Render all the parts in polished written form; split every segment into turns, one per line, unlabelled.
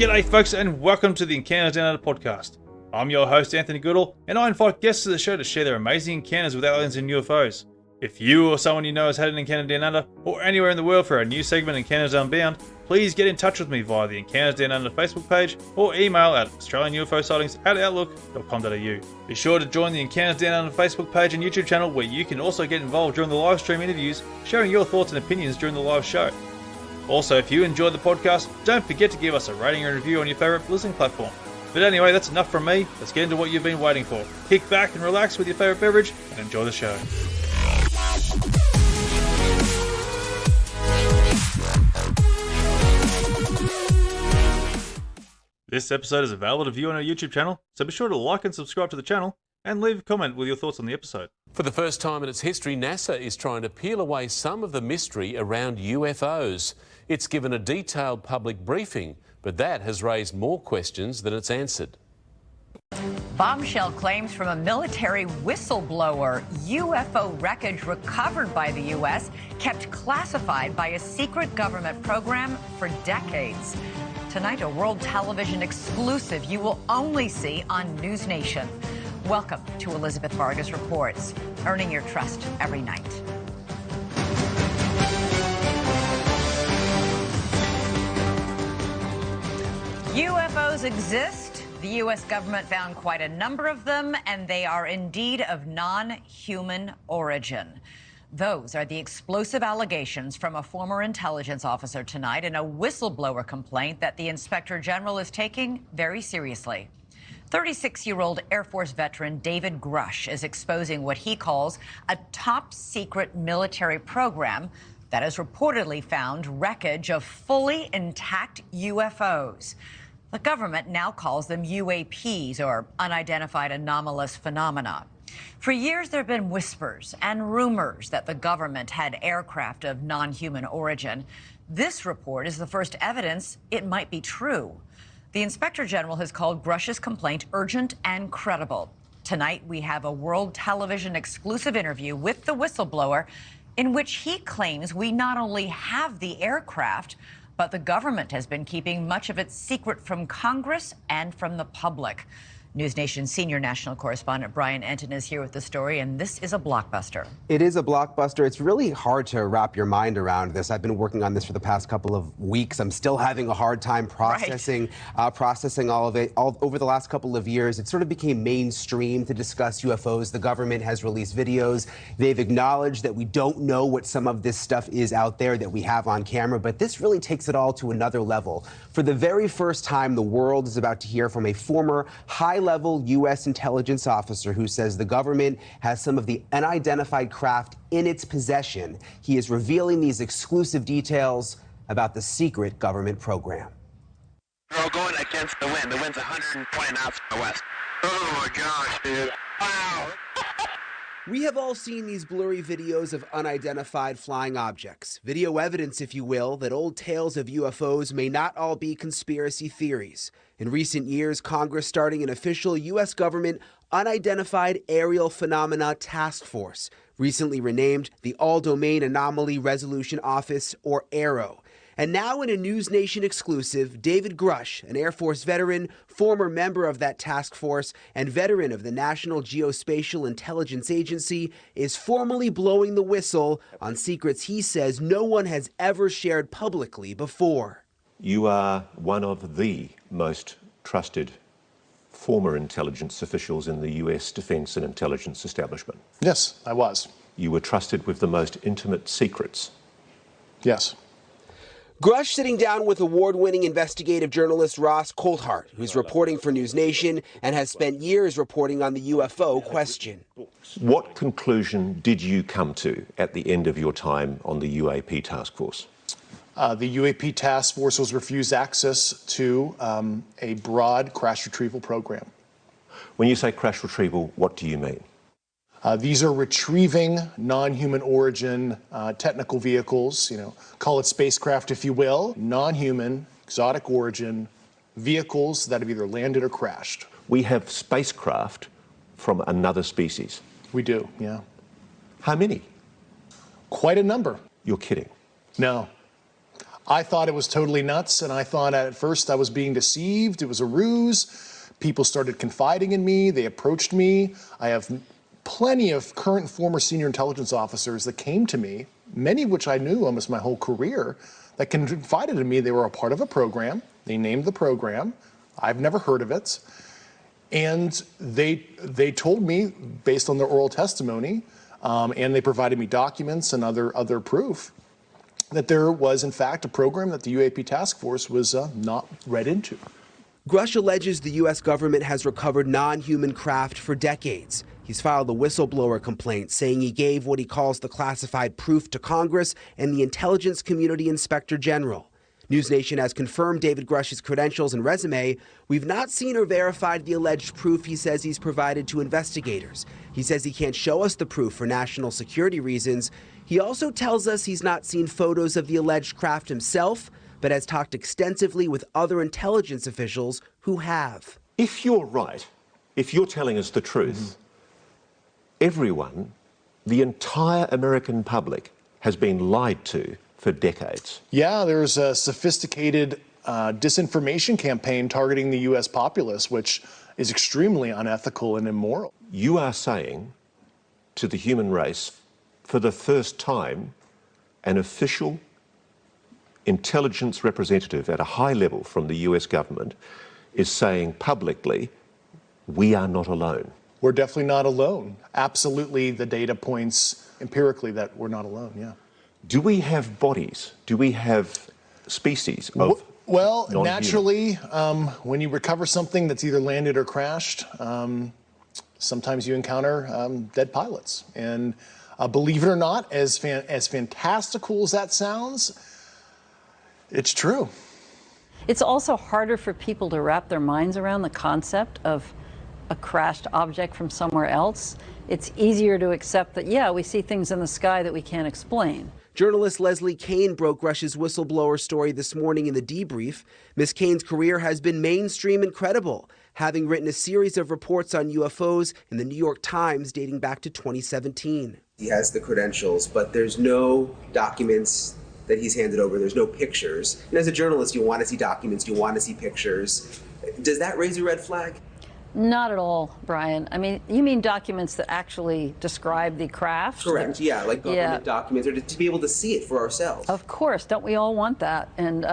G'day folks and welcome to the Encounters Down Under podcast. I'm your host Anthony Goodall and I invite guests to the show to share their amazing encounters with aliens and UFOs. If you or someone you know has had an encounter down under or anywhere in the world for our new segment Encounters Unbound, please get in touch with me via the Encounters Down Under Facebook page or email at australianUFOsightings@outlook.com.au. Be sure to join the Encounters Down Under Facebook page and YouTube channel where you can also get involved during the live stream interviews, sharing your thoughts and opinions during the live show. Also, if you enjoyed the podcast, don't forget to give us a rating and review on your favourite listening platform. But anyway, that's enough from me. Let's get into what you've been waiting for. Kick back and relax with your favourite beverage and enjoy the show. This episode is available to view on our YouTube channel, so be sure to like and subscribe to the channel and leave a comment with your thoughts on the episode.
For the first time in its history, NASA is trying to peel away some of the mystery around UFOs. It's given a detailed public briefing, but that has raised more questions than it's answered.
Bombshell claims from a military whistleblower. UFO wreckage recovered by the U.S. kept classified by a secret government program for decades. Tonight, a world television exclusive you will only see on News Nation. Welcome to Elizabeth Vargas Reports, earning your trust every night. UFOs exist. The U.S. government found quite a number of them, and they are indeed of non-human origin. Those are the explosive allegations from a former intelligence officer tonight in a whistleblower complaint that the Inspector General is taking very seriously. 36-year-old Air Force veteran David Grusch is exposing what he calls a top-secret military program that has reportedly found wreckage of fully intact UFOs. The government now calls them UAPs, or unidentified anomalous phenomena. For years, there have been whispers and rumors that the government had aircraft of non-human origin. This report is the first evidence it might be true. The Inspector General has called Grusch's complaint urgent and credible. Tonight, we have a world television exclusive interview with the whistleblower in which he claims we not only have the aircraft, but the government has been keeping much of its secret from Congress and from the public. News Nation senior national correspondent Brian Enton is here with the story, and this is a blockbuster.
It is a blockbuster. It's really hard to wrap your mind around this. I've been working on this for the past couple of weeks. I'm still having a hard time processing all of it. Over the last couple of years, it sort of became mainstream to discuss UFOs. The government has released videos. They've acknowledged that we don't know what some of this stuff is out there that we have on camera, but this really takes it all to another level. For the very first time, the world is about to hear from a former high-level U.S. intelligence officer who says the government has some of the unidentified craft in its possession. He is revealing these exclusive details about the secret government program.
We're all going against the wind. The wind's 120 knots from the west. Oh my gosh, dude. Wow.
We have all seen these blurry videos of unidentified flying objects. Video evidence, if you will, that old tales of UFOs may not all be conspiracy theories. In recent years, Congress starting an official U.S. government Unidentified Aerial Phenomena Task Force, recently renamed the All-Domain Anomaly Resolution Office, or AARO. And now in a News Nation exclusive, David Grusch, an Air Force veteran, former member of that task force, and veteran of the National Geospatial Intelligence Agency, is formally blowing the whistle on secrets he says no one has ever shared publicly before.
You are one of the most trusted former intelligence officials in the US defense and intelligence establishment.
Yes, I was.
You were trusted with the most intimate secrets.
Yes.
Grusch sitting down with award-winning investigative journalist Ross Coulthart, who's reporting for News Nation and has spent years reporting on the UFO question.
What conclusion did you come to at the end of your time on the UAP task force?
The UAP task force was refused access to a broad crash retrieval program.
When you say crash retrieval, what do you mean?
These are retrieving non-human origin technical vehicles, call it spacecraft if you will, non-human, exotic origin vehicles that have either landed or crashed.
We have spacecraft from another species.
We do, yeah.
How many?
Quite a number.
You're kidding.
No. I thought it was totally nuts, and I thought at first I was being deceived. It was a ruse. People started confiding in me. They approached me. I have plenty of current and former senior intelligence officers that came to me, many of which I knew almost my whole career, that confided in me they were a part of a program. They named the program. I've never heard of it. And they told me, based on their oral testimony, and they provided me documents and other proof, that there was, in fact, a program that the UAP task force was not read into.
Grusch alleges the U.S. government has recovered non-human craft for decades. He's filed a whistleblower complaint saying he gave what he calls the classified proof to Congress and the Intelligence Community Inspector General. NewsNation has confirmed David Grusch's credentials and resume. We've not seen or verified the alleged proof he says he's provided to investigators. He says he can't show us the proof for national security reasons. He also tells us he's not seen photos of the alleged craft himself, but has talked extensively with other intelligence officials who have.
If you're right, if you're telling us the truth, everyone, the entire American public, has been lied to for decades.
Yeah, there's a sophisticated disinformation campaign targeting the U.S. populace, which is extremely unethical and immoral.
You are saying to the human race, for the first time, an official intelligence representative at a high level from the US government is saying publicly, we are not alone.
We're definitely not alone. Absolutely, the data points empirically that we're not alone, yeah.
Do we have bodies? Do we have species of
Well,
non-human?
naturally, when you recover something that's either landed or crashed, sometimes you encounter dead pilots. And believe it or not, as fantastical as that sounds, it's true.
It's also harder for people to wrap their minds around the concept of a crashed object from somewhere else. It's easier to accept that, yeah, we see things in the sky that we can't explain.
Journalist Leslie Kane broke Grusch's whistleblower story this morning in the debrief. Ms. Kane's career has been mainstream and credible, having written a series of reports on UFOs in the New York Times dating back to 2017.
He has the credentials, but there's no documents that he's handed over. There's no pictures. And as a journalist, you want to see documents, you want to see pictures. Does that raise a red flag?
Not at all, Brian. I mean, you mean documents that actually describe the craft?
Correct, yeah, like government documents, or to be able to see it for ourselves.
Of course, don't we all want that? And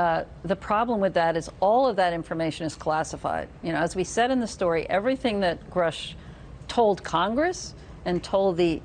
the problem with that is all of that information is classified. You know, as we said in the story, everything that Grusch told Congress and told the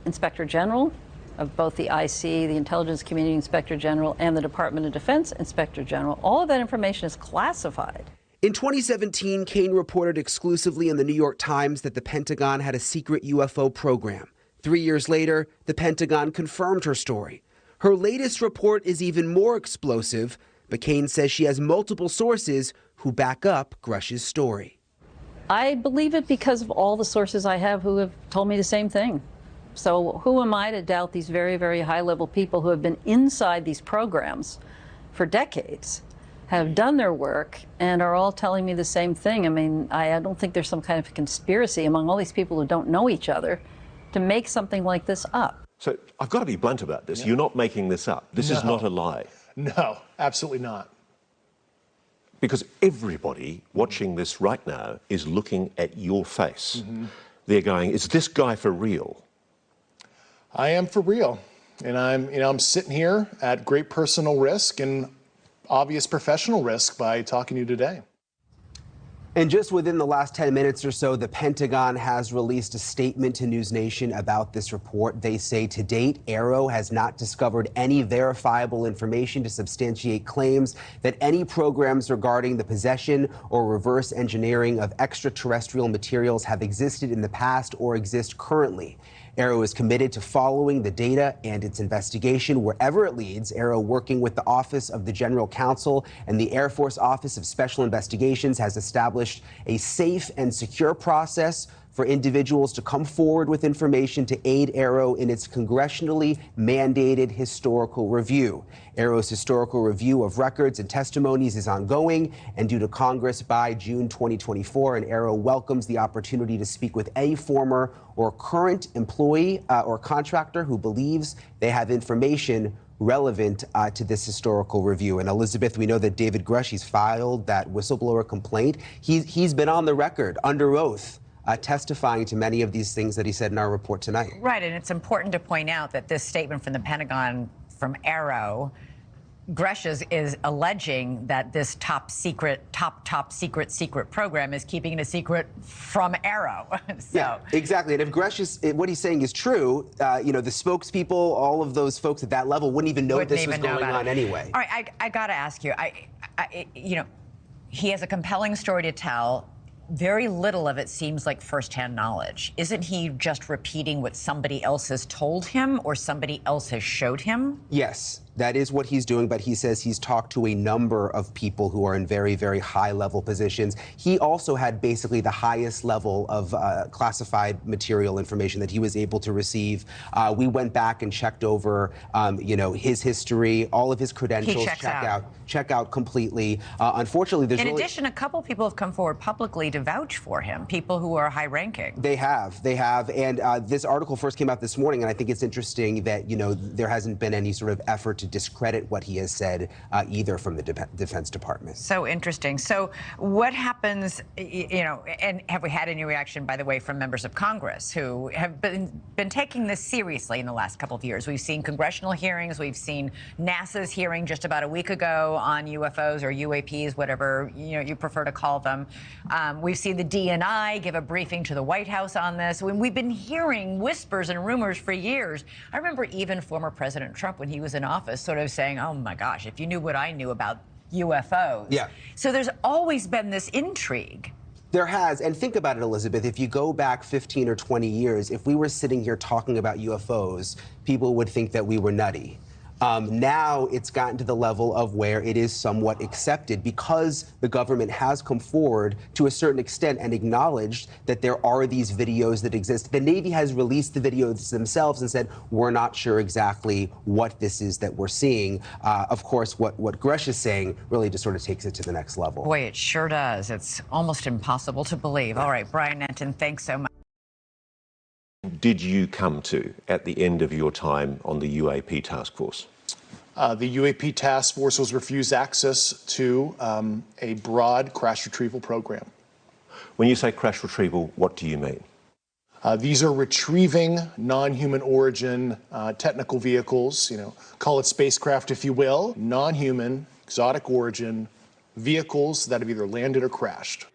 Inspector General of both the IC, the Intelligence Community Inspector General, and the Department of Defense Inspector General, all of that information is classified.
In 2017, Kane reported exclusively in the New York Times that the Pentagon had a secret UFO program. 3 years later, the Pentagon confirmed her story. Her latest report is even more explosive, but Kane says she has multiple sources who back up Grusch's story.
I believe it because of all the sources I have who have told me the same thing. So who am I to doubt these very, very high-level people who have been inside these programs for decades, have done their work, and are all telling me the same thing? I mean, I don't think there's some kind of conspiracy among all these people who don't know each other to make something like this up.
So I've got to be blunt about this. Yeah. You're not making this up. This is not a lie.
No, absolutely not.
Because everybody watching this right now is looking at your face. They're going, is this guy for real?
I am for real. And I'm sitting here at great personal risk and obvious professional risk by talking to you today.
And just within the last 10 minutes or so, the Pentagon has released a statement to NewsNation about this report. They say to date, AARO has not discovered any verifiable information to substantiate claims that any programs regarding the possession or reverse engineering of extraterrestrial materials have existed in the past or exist currently. AARO is committed to following the data and its investigation wherever it leads. AARO, working with the Office of the General Counsel and the Air Force Office of Special Investigations, has established a safe and secure process for individuals to come forward with information to aid AARO in its congressionally mandated historical review. AARO's historical review of records and testimonies is ongoing and due to Congress by June 2024, and AARO welcomes the opportunity to speak with any former or current employee or contractor who believes they have information relevant to this historical review. And Elizabeth, we know that David Grusch, he's filed that whistleblower complaint. He's been on the record under oath testifying to many of these things that he said in our report tonight.
Right, and it's important to point out that this statement from the Pentagon from Arrow, Grusch is alleging that this top secret program is keeping it a secret from Arrow. So.
Yeah, exactly. And if Grusch is, what he's saying is true, the spokespeople, all of those folks at that level wouldn't even know this was going on anyway.
All right, I got to ask you, he has a compelling story to tell. Very little of it seems like firsthand knowledge. Isn't he just repeating what somebody else has told him or somebody else has showed him?
Yes, that is what he's doing, but he says he's talked to a number of people who are in very, very high-level positions. He also had basically the highest level of classified material information that he was able to receive. We went back and checked over, his history, all of his credentials. Check out completely. Unfortunately, there's
in addition, a couple people have come forward publicly to vouch for him, people who are high-ranking.
They have, and this article first came out this morning, and I think it's interesting that, there hasn't been any sort of effort to discredit what he has said either from the Defense Department.
So interesting. So what happens, and have we had any reaction, by the way, from members of Congress who have been taking this seriously in the last couple of years? We've seen congressional hearings. We've seen NASA's hearing just about a week ago on UFOs or UAPs, whatever you prefer to call them. We've seen the DNI give a briefing to the White House on this. When we've been hearing whispers and rumors for years. I remember even former President Trump, when he was in office, sort of saying, oh my gosh, if you knew what I knew about UFOs.
Yeah.
So there's always been this intrigue.
There has, and think about it, Elizabeth, if you go back 15 or 20 years, if we were sitting here talking about UFOs, people would think that we were nutty. Now it's gotten to the level of where it is somewhat accepted because the government has come forward to a certain extent and acknowledged that there are these videos that exist. The Navy has released the videos themselves and said, we're not sure exactly what this is that we're seeing. Of course, what Grusch is saying really just sort of takes it to the next level.
Boy, it sure does. It's almost impossible to believe. All right, Brian Nenton, thanks so much.
Did you come to at the end of your time on the UAP task force?
The UAP task force was refused access to a broad crash retrieval program.
When you say crash retrieval, what do you mean?
These are retrieving non-human origin technical vehicles, call it spacecraft if you will, non-human, exotic origin vehicles that have either landed or crashed.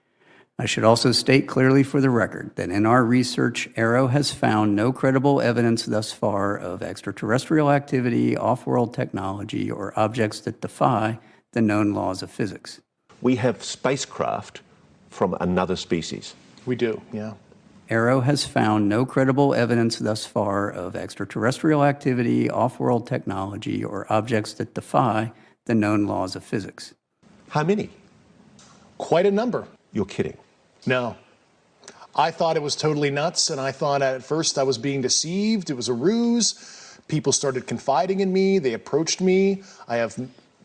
I should also state clearly for the record that in our research, Arrow has found no credible evidence thus far of extraterrestrial activity, off-world technology, or objects that defy the known laws of physics.
We have spacecraft from another species.
We do, yeah.
Arrow has found no credible evidence thus far of extraterrestrial activity, off-world technology, or objects that defy the known laws of physics.
How many?
Quite a number.
You're kidding.
No. I thought it was totally nuts, and I thought at first I was being deceived. It was a ruse. People started confiding in me. They approached me. I have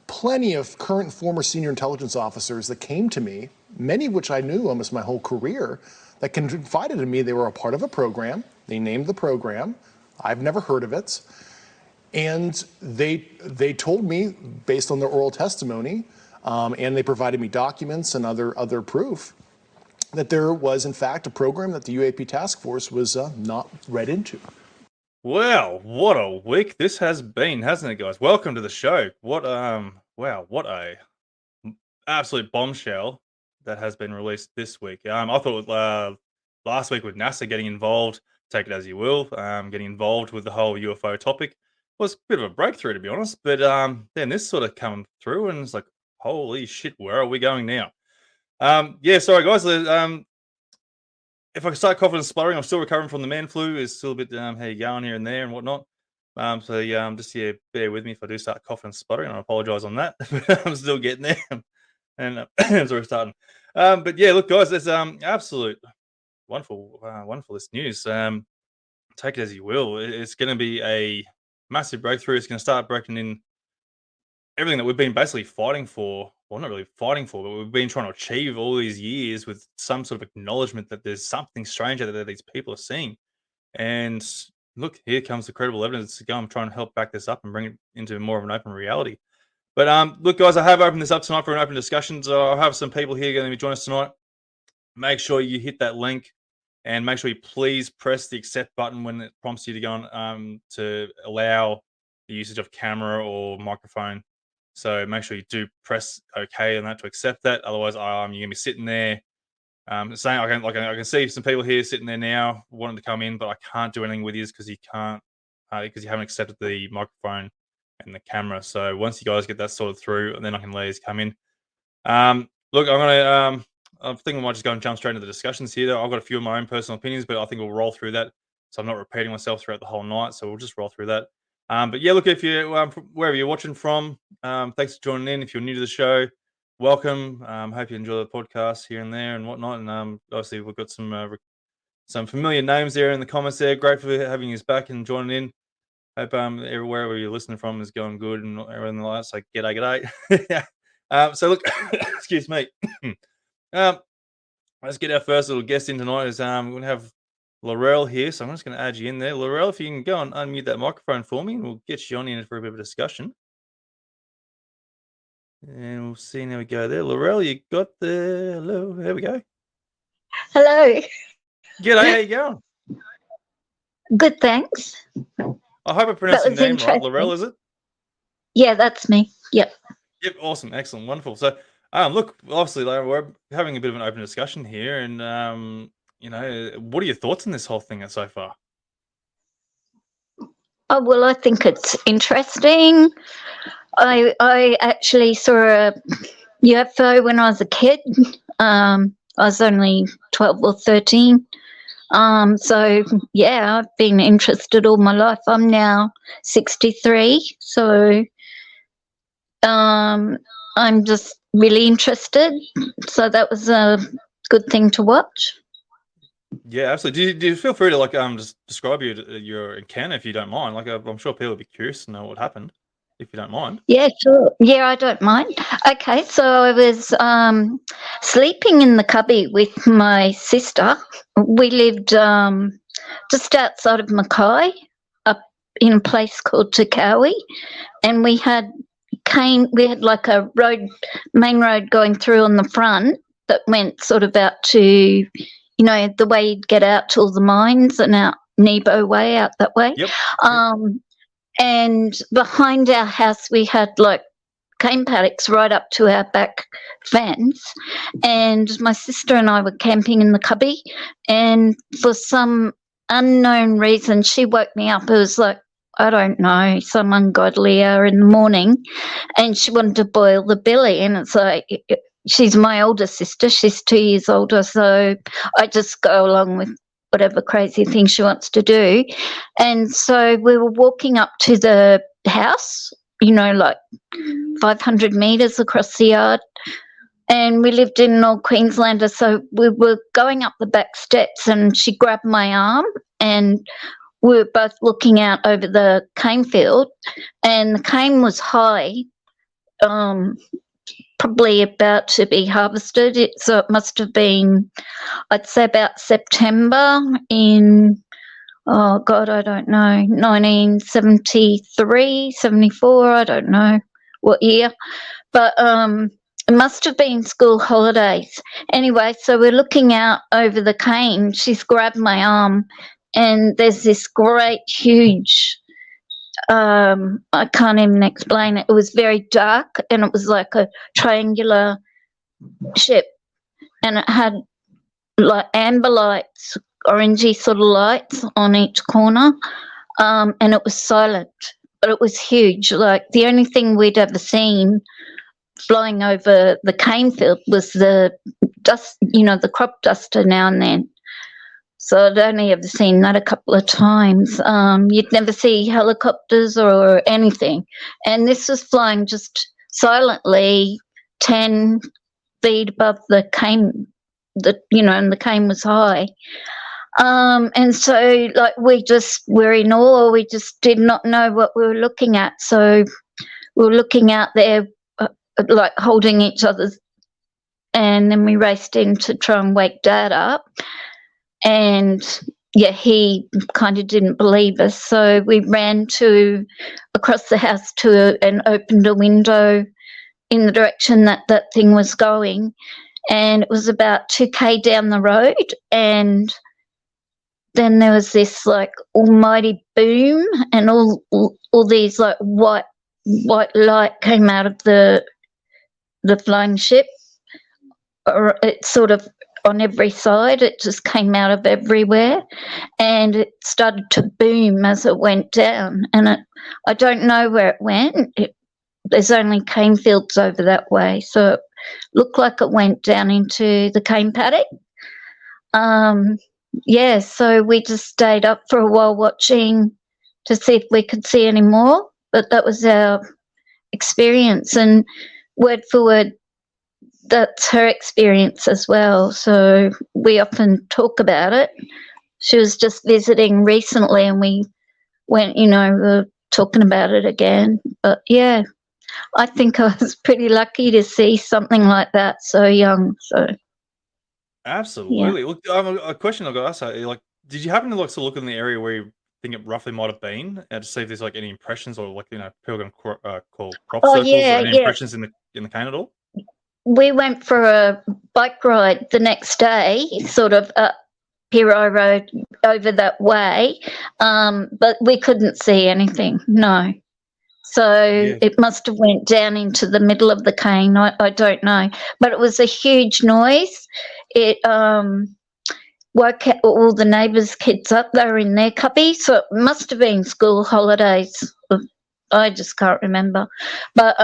plenty of current and former senior intelligence officers that came to me, many of which I knew almost my whole career, that confided in me they were a part of a program. They named the program. I've never heard of it. And they told me, based on their oral testimony, and they provided me documents and other proof, that there was, in fact, a program that the UAP task force was not read into.
Well, what a week this has been, hasn't it, guys? Welcome to the show. What a absolute bombshell that has been released this week. I thought last week with NASA getting involved, take it as you will, getting involved with the whole UFO topic was a bit of a breakthrough, to be honest. But then this sort of come through, and it's like, holy shit, where are we going now? Sorry guys. If I can start coughing and spluttering, I'm still recovering from the man flu. It's still a bit how you going here and there and whatnot. Just bear with me if I do start coughing and spluttering. I apologize on that. I'm still getting there, and it's already starting. Look, guys, it's absolute wonderful this news. Take it as you will. It's going to be a massive breakthrough. It's going to start breaking in everything that we've been basically fighting for. Well, not really fighting for, but we've been trying to achieve all these years with some sort of acknowledgement that there's something strange out there that these people are seeing. And look, here comes the credible evidence to go and try and help back this up and bring it into more of an open reality. But look, guys, I have opened this up tonight for an open discussion. So I'll have some people here going to be joining us tonight. Make sure you hit that link and make sure you please press the accept button when it prompts you to go on to allow the usage of camera or microphone. So make sure you do press OK on that to accept that. Otherwise, you're going to be sitting there saying, I can see some people here sitting there now wanting to come in, but I can't do anything with you because you can't, because you haven't accepted the microphone and the camera. So once you guys get that sorted through, and then I can let you come in. Look, I think we might just go and jump straight into the discussions here. I've got a few of my own personal opinions, but I think we'll roll through that. So I'm not repeating myself throughout the whole night. So we'll just roll through that. But yeah, look, if you wherever you're watching from, thanks for joining in. If you're new to the show, welcome. Hope you enjoy the podcast here and there and whatnot. And obviously we've got some familiar names there in the comments there. Great for having you back and joining in. Hope wherever you're listening from is going good and everything like that. So g'day. So look, excuse me. Let's get our first little guest in tonight. We're going to have Laurel here. So I'm just going to add you in there. Laurel, if you can go and unmute that microphone for me, and we'll get you on in for a bit of a discussion. And we'll see. Now we go there. Laurel, you got the hello. There we go.
Hello.
G'day, how you going?
Good, thanks.
I hope I pronounced your name right. Laurel, is it?
Yeah, that's me. Yep.
Yep, awesome, excellent, wonderful. So, look, obviously, Laura, we're having a bit of an open discussion here, and what are your thoughts on this whole thing so far?
Oh well, I think it's interesting. I actually saw a UFO when I was a kid. I was only 12 or 13. So yeah, I've been interested all my life. I'm now 63, so I'm just really interested. So that was a good thing to watch.
Yeah, absolutely. Do you feel free to just describe your encounter if you don't mind? I'm sure people would be curious to know what happened if you don't mind.
Yeah, sure. Yeah, I don't mind. Okay, so I was sleeping in the cubby with my sister. We lived just outside of Mackay, up in a place called Takawi, and we had like a main road going through on the front that went sort of out to, the way you'd get out to all the mines and out Nebo Way, out that way.
Yep.
And behind our house, we had like cane paddocks right up to our back fence. And my sister and I were camping in the cubby. And for some unknown reason, she woke me up. It was like, I don't know, some ungodly hour in the morning. And she wanted to boil the billy. And it's like, she's my older sister. She's 2 years older. So I just go along with whatever crazy thing she wants to do. And so we were walking up to the house, like 500 metres across the yard. And we lived in North Queenslander, so we were going up the back steps and she grabbed my arm and we were both looking out over the cane field, and the cane was high, probably about to be harvested. So it must have been, I'd say, about September in, I don't know, 1973, 74, I don't know what year. But it must have been school holidays. Anyway, so we're looking out over the cane. She's grabbed my arm and there's this great, huge, I can't even explain it. It was very dark and it was like a triangular ship, and it had like amber lights, orangey sort of lights on each corner, and it was silent, but it was huge. Like the only thing we'd ever seen flying over the cane field was the dust, the crop duster now and then. So I'd only ever seen that a couple of times. You'd never see helicopters or anything. And this was flying just silently 10 feet above the cane, and the cane was high. And so, like, we're in awe. We just did not know what we were looking at. So we were looking out there, like, holding each other's, and then we raced in to try and wake Dad up. And yeah, he kind of didn't believe us. So we ran across the house and opened a window in the direction that that thing was going. And it was about 2K down the road. And then there was this like almighty boom, and all these like white light came out of the flying ship. Or it sort of on every side, it just came out of everywhere, and it started to boom as it went down. And I don't know where it went. There's only cane fields over that way, so it looked like it went down into the cane paddock. Yeah, so we just stayed up for a while watching to see if we could see any more, but that was our experience, and word for word, that's her experience as well. So we often talk about it. She was just visiting recently, and we went, we were talking about it again. But yeah, I think I was pretty lucky to see something like that so young. So
Absolutely. Look, a question I've got to ask, like, did you happen to like sort of look in the area where you think it roughly might have been, to see if there's like any impressions, or like people can call crop circles, or any impressions in the cane at all?
We went for a bike ride the next day, sort of up Hero Road over that way, but we couldn't see anything. No. So it must have went down into the middle of the cane. I don't know, but it was a huge noise. It woke all the neighbours' kids up. They were in their cubby, so it must have been school holidays. I just can't remember, but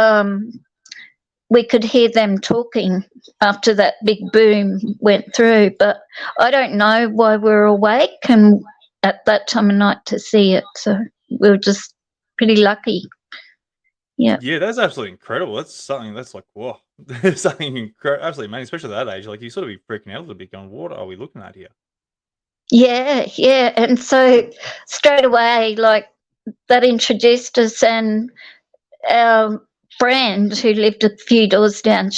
we could hear them talking after that big boom went through. But I don't know why we were awake and at that time of night to see it. So we were just pretty lucky. Yeah.
Yeah, that's absolutely incredible. That's something that's like, whoa, something absolutely amazing, especially at that age. Like, you sort of be freaking out a little bit, going, "What are we looking at here?"
Yeah, yeah. And so straight away, like, that introduced us, and our friend who lived a few doors down,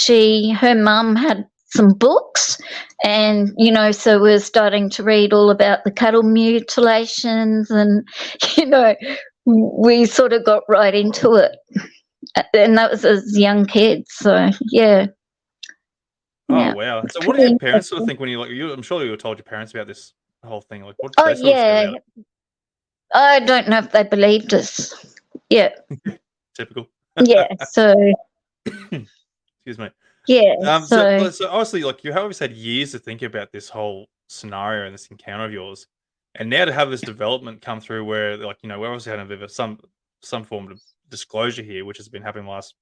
her mum had some books, and so we're starting to read all about the cattle mutilations, and we sort of got right into it, and that was as young kids. So yeah.
Oh wow! So what did your parents sort of think when I'm sure you were told your parents about this whole thing. Like, what did they sort of say about it?
I don't know if they believed us. Yeah.
Typical.
Yeah. So.
Excuse me.
Yeah.
So obviously, like, you have always had years to think about this whole scenario and this encounter of yours, and now to have this development come through, where like we're obviously having a bit of some form of disclosure here, which has been happening the last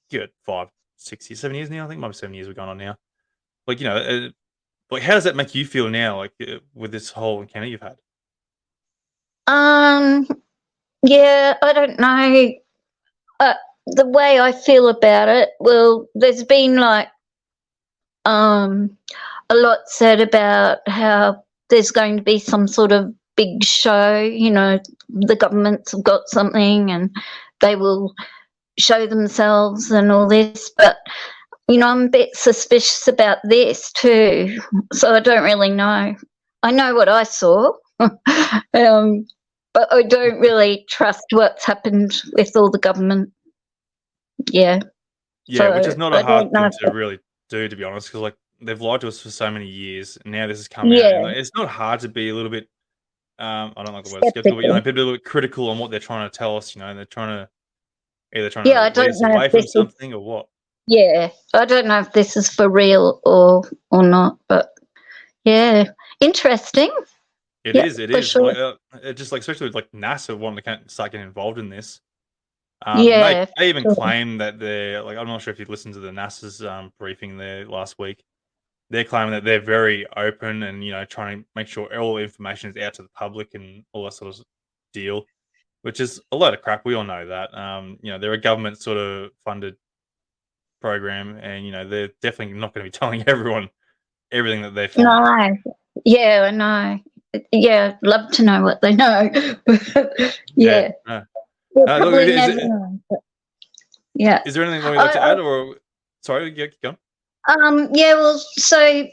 good 5, 6 years, 7 years now. I think maybe 7 years we've gone on now. Like, like, how does that make you feel now, like, with this whole encounter you've had?
Yeah, I don't know. The way I feel about it, well, there's been like a lot said about how there's going to be some sort of big show, the governments have got something and they will show themselves and all this, but I'm a bit suspicious about this too, so I don't really know. I know what I saw, but I don't really trust what's happened with all the government. Yeah.
Yeah, which is not a hard thing to really do, to be honest, because like they've lied to us for so many years, and now this has come out. And, like, it's not hard to be a little bit, I don't like the word skeptical, but be a little bit critical on what they're trying to tell us. And they're trying to lead us away from something or what. Yeah,
I don't know if this is for real or not, but yeah, interesting.
It is. Sure. Like, just like, especially with like NASA wanting to start getting involved in this. They even claim that they're like, I'm not sure if you listened to the NASA's briefing there last week. They're claiming that they're very open and trying to make sure all information is out to the public and all that sort of deal, which is a load of crap. We all know that. They're a government sort of funded program, and they're definitely not going to be telling everyone everything that they find.
No, yeah, I know. Yeah, love to know what they know. Yeah. We'll probably never know, but yeah.
Is there anything more you'd like to add, or sorry, keep going?
Yeah, well, so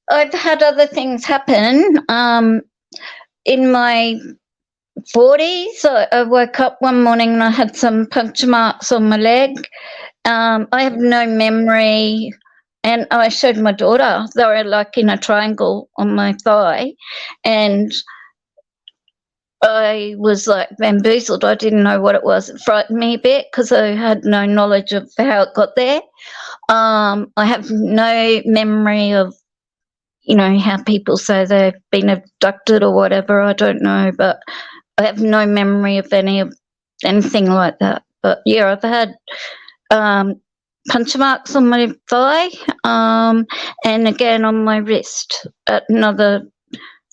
I've had other things happen. In my 40s, I woke up one morning and I had some puncture marks on my leg. I have no memory, and I showed my daughter. They were like in a triangle on my thigh, and I was like bamboozled. I didn't know what it was. It frightened me a bit because I had no knowledge of how it got there. I have no memory of, how people say they've been abducted or whatever. I don't know, but I have no memory of anything like that. But yeah, I've had puncture marks on my thigh, and again on my wrist at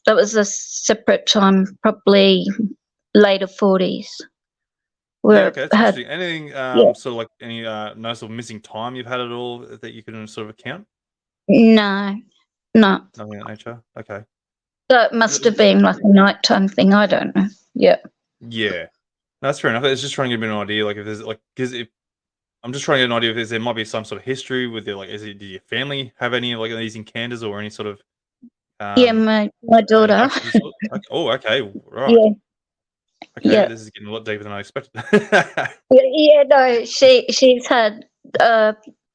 that was a separate time, probably later 40s.
Yeah, okay, that's interesting. Anything sort of like any noticeable missing time you've had at all that you can sort of account?
No.
Nothing of that nature? Okay.
That must have been like a nighttime thing. I don't know. Yeah.
Yeah. No, that's fair enough. It's just trying to get an idea, like if there's like, because if I'm just trying to get an idea if there might be some sort of history with your, like, did your family have any like these encounters or any sort of
Yeah, my daughter.
abductions? Oh, okay, right.
Yeah.
Okay,
Yeah.
this is getting a lot deeper than I expected.
Yeah, no, she's had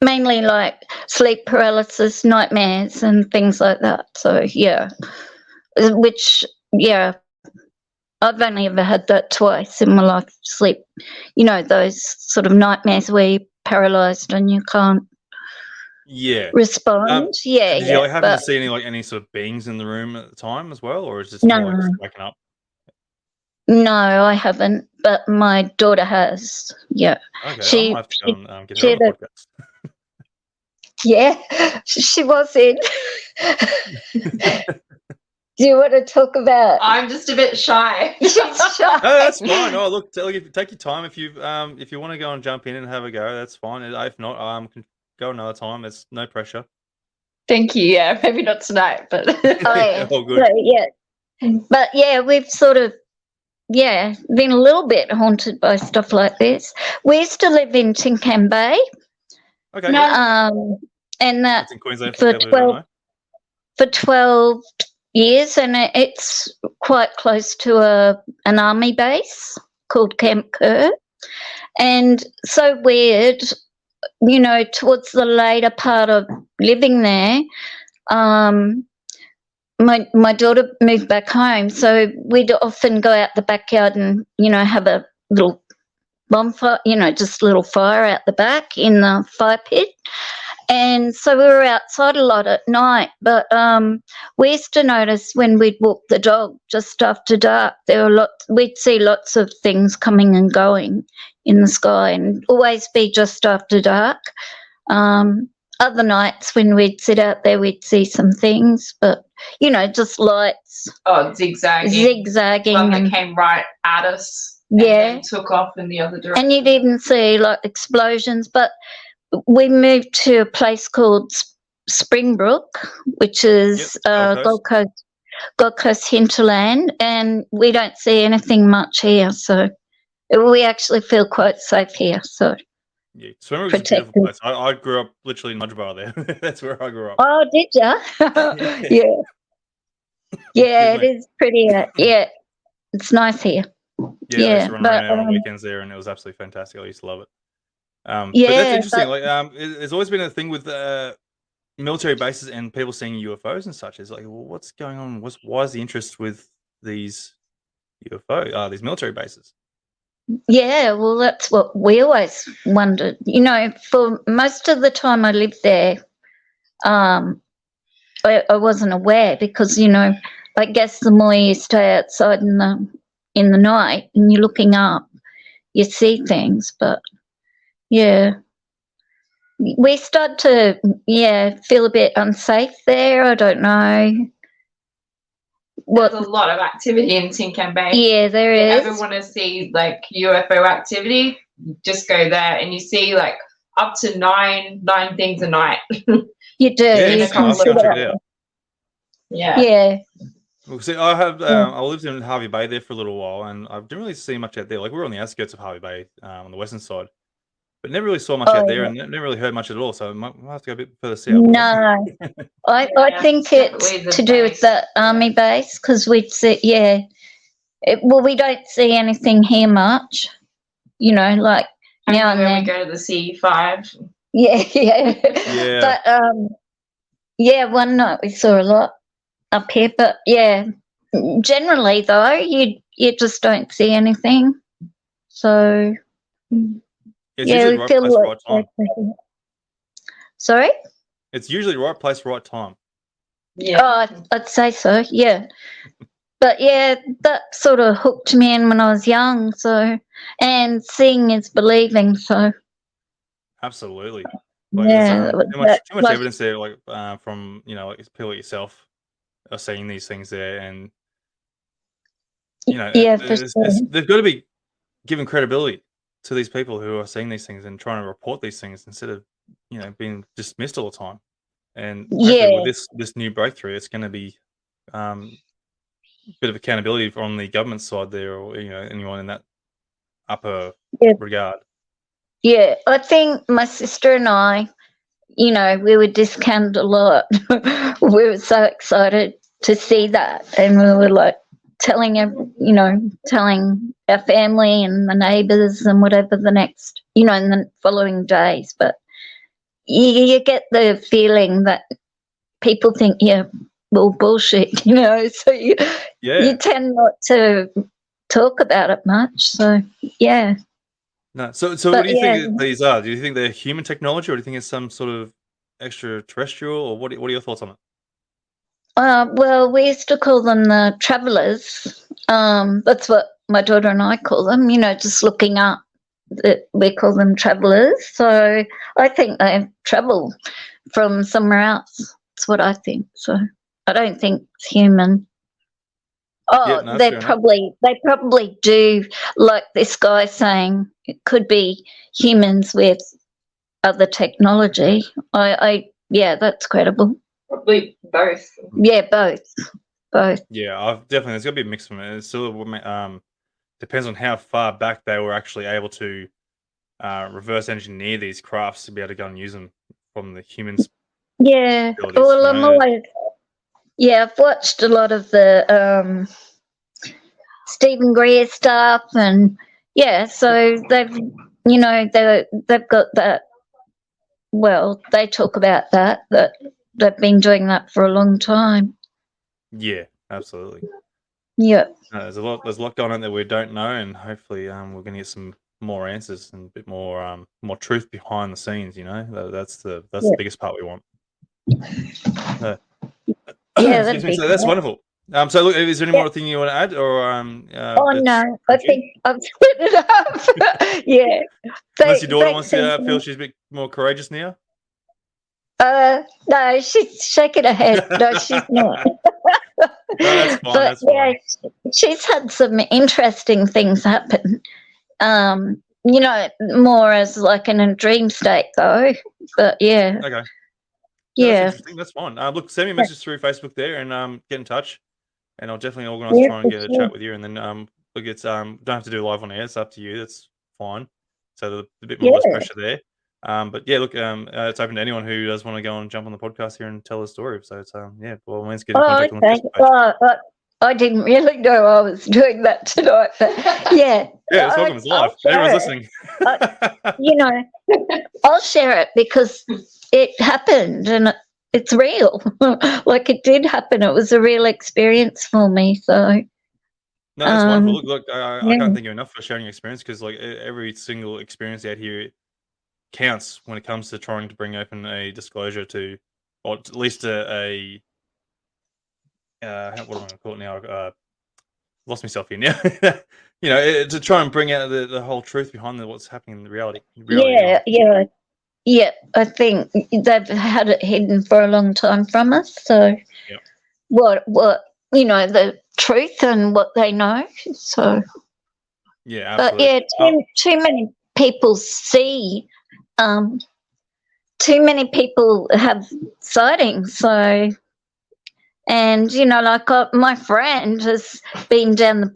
mainly like sleep paralysis, nightmares, and things like that. So yeah, which I've only ever had that twice in my life. Sleep, those sort of nightmares where you're paralysed and you can't
Yeah.
respond.
Did you like happen to
but
see any sort of beings in the room at the time as well, or is it just
no,
more like just waking up?
no, I haven't, but my daughter has. Yeah,
Okay, I might have to go and get her
she
on the
had
podcast.
yeah, she was in. Do you want to talk about?
I'm just a bit shy.
She's shy.
No, that's fine. Oh, look, take your time if you want to go and jump in and have a go. That's fine. If not, can go another time. It's no pressure.
Thank you. Yeah, maybe not tonight, but
All good.
So, yeah, but yeah, we've sort of been a little bit haunted by stuff like this. We used to live in Tinkham Bay.
Okay.
And that
That's in Queensland
for
people who don't know.
12 years, and it's quite close to an army base called Camp Kerr. And so weird, towards the later part of living there, my daughter moved back home, so we'd often go out the backyard and, have a little bonfire, just a little fire out the back in the fire pit. And so we were outside a lot at night, but we used to notice when we'd walk the dog just after dark, we'd see lots of things coming and going in the sky, and always be just after dark. Other nights when we'd sit out there, we'd see some things, but, just lights.
Oh, zigzagging. One that came right at us.
Yeah.
And took off in the other direction.
And you'd even see like explosions, but we moved to a place called Springbrook, which is Gold Coast hinterland, and we don't see anything much here, so we actually feel quite safe here. So
yeah, Springbrook is a beautiful place. I grew up literally in Mudgebar there. That's where I grew up.
Oh, did you? Yeah, it is pretty. It's nice here.
Yeah, I used to run around on weekends there, and it was absolutely fantastic. I used to love it. But that's interesting. There's always been a thing with military bases and people seeing UFOs and such. It's like, well, what's going on? Why is the interest with these these military bases?
Yeah, well, that's what we always wondered. For most of the time I lived there, I wasn't aware because, I guess the more you stay outside in the night and you're looking up, you see things, but yeah. We start to, feel a bit unsafe there. I don't know.
There's a lot of activity in Tinkham Bay.
Yeah, there is.
If you ever want to see like UFO activity, just go there and you see like up to nine things a night.
You do.
Yeah.
Well, see, I lived in Harvey Bay there for a little while, and I didn't really see much out there. Like we were on the outskirts of Harvey Bay on the western side. but never really saw much out there, and never really heard much at all. So I might have to go a bit further south.
No, I think it's to do with the army base because we'd see, well, we don't see anything here much, like now and then.
We go to the C5.
Yeah. But one night we saw a lot up here, but generally though, you just don't see anything. So
It's usually right place, right time.
Sorry?
It's usually right place, right time.
Yeah. Oh, I'd say so, yeah. But that sort of hooked me in when I was young, so, and seeing is believing, so.
Absolutely. There's too much evidence there, from, like people like yourself are seeing these things there, and, they've got to be given credibility to these people who are seeing these things and trying to report these things instead of, being dismissed all the time. And hopefully with this new breakthrough, it's going to be a bit of accountability from the government side there, or anyone in that upper regard.
Yeah, I think my sister and I, we were discounted a lot. We were so excited to see that, and we were like telling our family and the neighbours and whatever the next, in the following days. But you get the feeling that people think, bullshit, so you tend not to talk about it much. So, yeah.
No. So what do you think these are? Do you think they're human technology, or do you think it's some sort of extraterrestrial, or what are your thoughts on it?
Well, we used to call them the travellers. That's what my daughter and I call them, just looking up. We call them travellers. So I think they travel from somewhere else. That's what I think. So I don't think it's human. Oh, they probably do, like this guy saying it could be humans with other technology. That's credible.
Probably both.
Yeah, both.
Yeah, definitely. There's got to be a mix of it. It still depends on how far back they were actually able to reverse engineer these crafts to be able to go and use them from the humans.
Yeah, well, I've watched a lot of the Stephen Greer stuff, and so they've got that. Well, they talk about that they've been doing that for a long time.
Yeah, absolutely.
Yeah.
There's a lot going on that we don't know, and hopefully we're going to get some more answers and a bit more truth behind the scenes. That's the biggest part we want. Excuse me. So that's wonderful. So look, is there any more thing you want to add, or
no, I think I've split it up. Yeah.
Unless your daughter wants to feel she's a bit more courageous now.
No, she's shaking her head. No, she's not.
No, that's fine. That's fine.
She's had some interesting things happen. More as like in a dream state though. But yeah.
Okay.
Yeah.
That's interesting. That's fine. Look, send me a message through Facebook there, and get in touch, and I'll definitely organise to try and get a chat with you. And then look, it's don't have to do live on air. It's up to you. That's fine. So there's a bit more less pressure there. But yeah, look, it's open to anyone who does want to go and jump on the podcast here and tell a story. So it's well, let's get in contact on the Facebook page.
I didn't really know I was doing that tonight, but yeah.
Yeah, it's welcome. It's live. Everyone's listening.
I'll share it because it happened and it's real. Like it did happen. It was a real experience for me. So.
No, that's wonderful. Look, I can't thank you enough for sharing your experience, because like every single experience out here counts when it comes to trying to bring open a disclosure to, or at least a what am I going to call it now? Lost myself here now. To try and bring out the whole truth behind what's happening in the reality.
Yeah. I think they've had it hidden for a long time from us. So, what the truth and what they know. So,
yeah, absolutely.
But yeah, too many people see. Too many people have sightings. So. And, my friend has been down the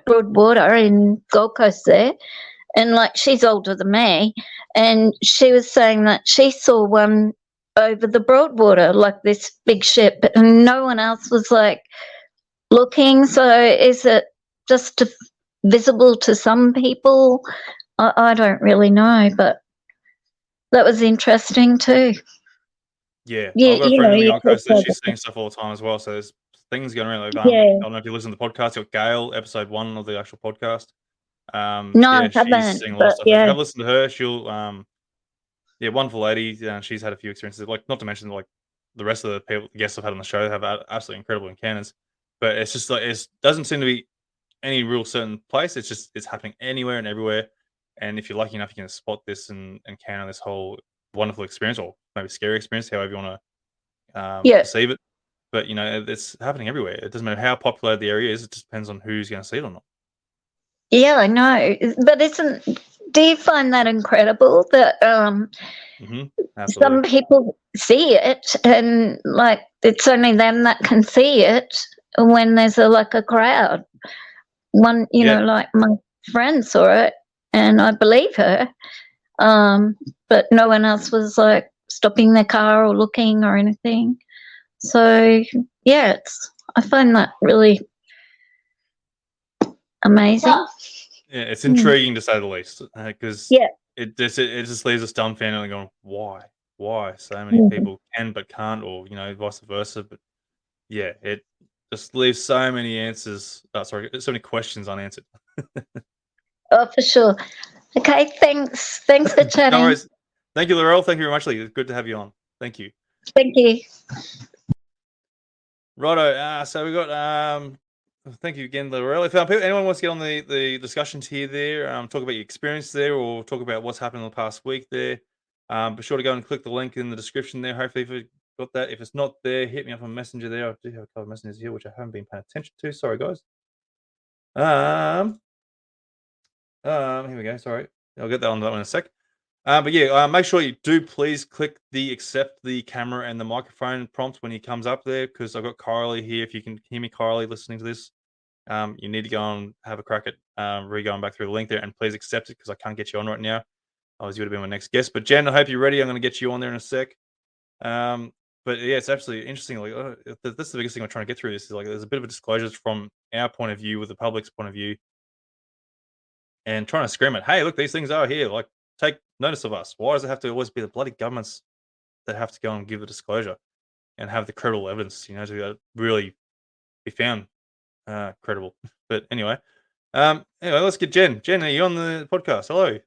Broadwater in Gold Coast there, and like she's older than me, and she was saying that she saw one over the Broadwater, like this big ship, and no one else was like looking. So is it just visible to some people? I don't really know, but that was interesting too.
Yeah,
Yeah,
I've got a
you
friend
know,
on the
you
Gold
could
Coast that
say
she's
that.
seeing stuff all the time as well. So there's things going around. Like, I
Yeah.
don't know if you listen to the podcast. You've got Gail, episode 1 of the actual podcast.
No, I
Yeah, she's
haven't,
seeing a lot of
but
stuff. If you
yeah.
have listened to her, she'll yeah, wonderful lady. She's had a few experiences. Like, not to mention like the rest of the people, guests I've had on the show have had absolutely incredible encounters. But it's just like it doesn't seem to be any real certain place. It's just it's happening anywhere and everywhere. And if you're lucky enough, you can spot this and encounter this whole wonderful experience, or maybe scary experience, however you want to
Yeah.
perceive it. But you know, it's happening everywhere. It doesn't matter how popular the area is. It just depends on who's going to see it or not.
Yeah, I know. But do you find that incredible that
Absolutely.
some people see it and like it's only them that can see it when there's a crowd? One,
Yeah.
like my friend saw it and I believe her. But no one else was like stopping their car or looking or anything. So yeah, I find that really amazing.
Yeah, it's intriguing to say the least, because
Yeah.
it just leaves us dumbfounded and going, why so many people can but can't, or you know, vice versa. But yeah, it just leaves so many answers. So many questions unanswered.
Oh, for sure. Okay, thanks. Thanks for
No
chatting.
worries. Thank you, Laurel. Thank you very much, Lee. It's good to have you on. Thank you.
Thank you.
Righto. So we got thank you again, Laurel. If anyone wants to get on the discussions here, there, talk about your experience there, or talk about what's happened in the past week there, be sure to go and click the link in the description there. Hopefully, if you've got that. If it's not there, hit me up on Messenger there. I do have a couple of messages here which I haven't been paying attention to. Sorry, guys. Here we go. Sorry, I'll get that on that one in a sec. But yeah, make sure you do please click the accept the camera and the microphone prompt when he comes up there, because I've got Kylie here. If you can hear me, Kylie, listening to this, you need to go and have a crack at going back through the link there, and please accept it because I can't get you on right now. Otherwise, you would have been my next guest. But Jen, I hope you're ready. I'm going to get you on there in a sec. But yeah, it's absolutely interesting. Like that's the biggest thing I'm trying to get through. This is like there's a bit of a disclosure from our point of view, with the public's point of view, and trying to scream it. Hey, look, these things are here. Like, take notice of us. Why does it have to always be the bloody governments that have to go and give the disclosure and have the credible evidence, you know, to really be found credible? But anyway, let's get Jen. Jen, are you on the podcast? Hello.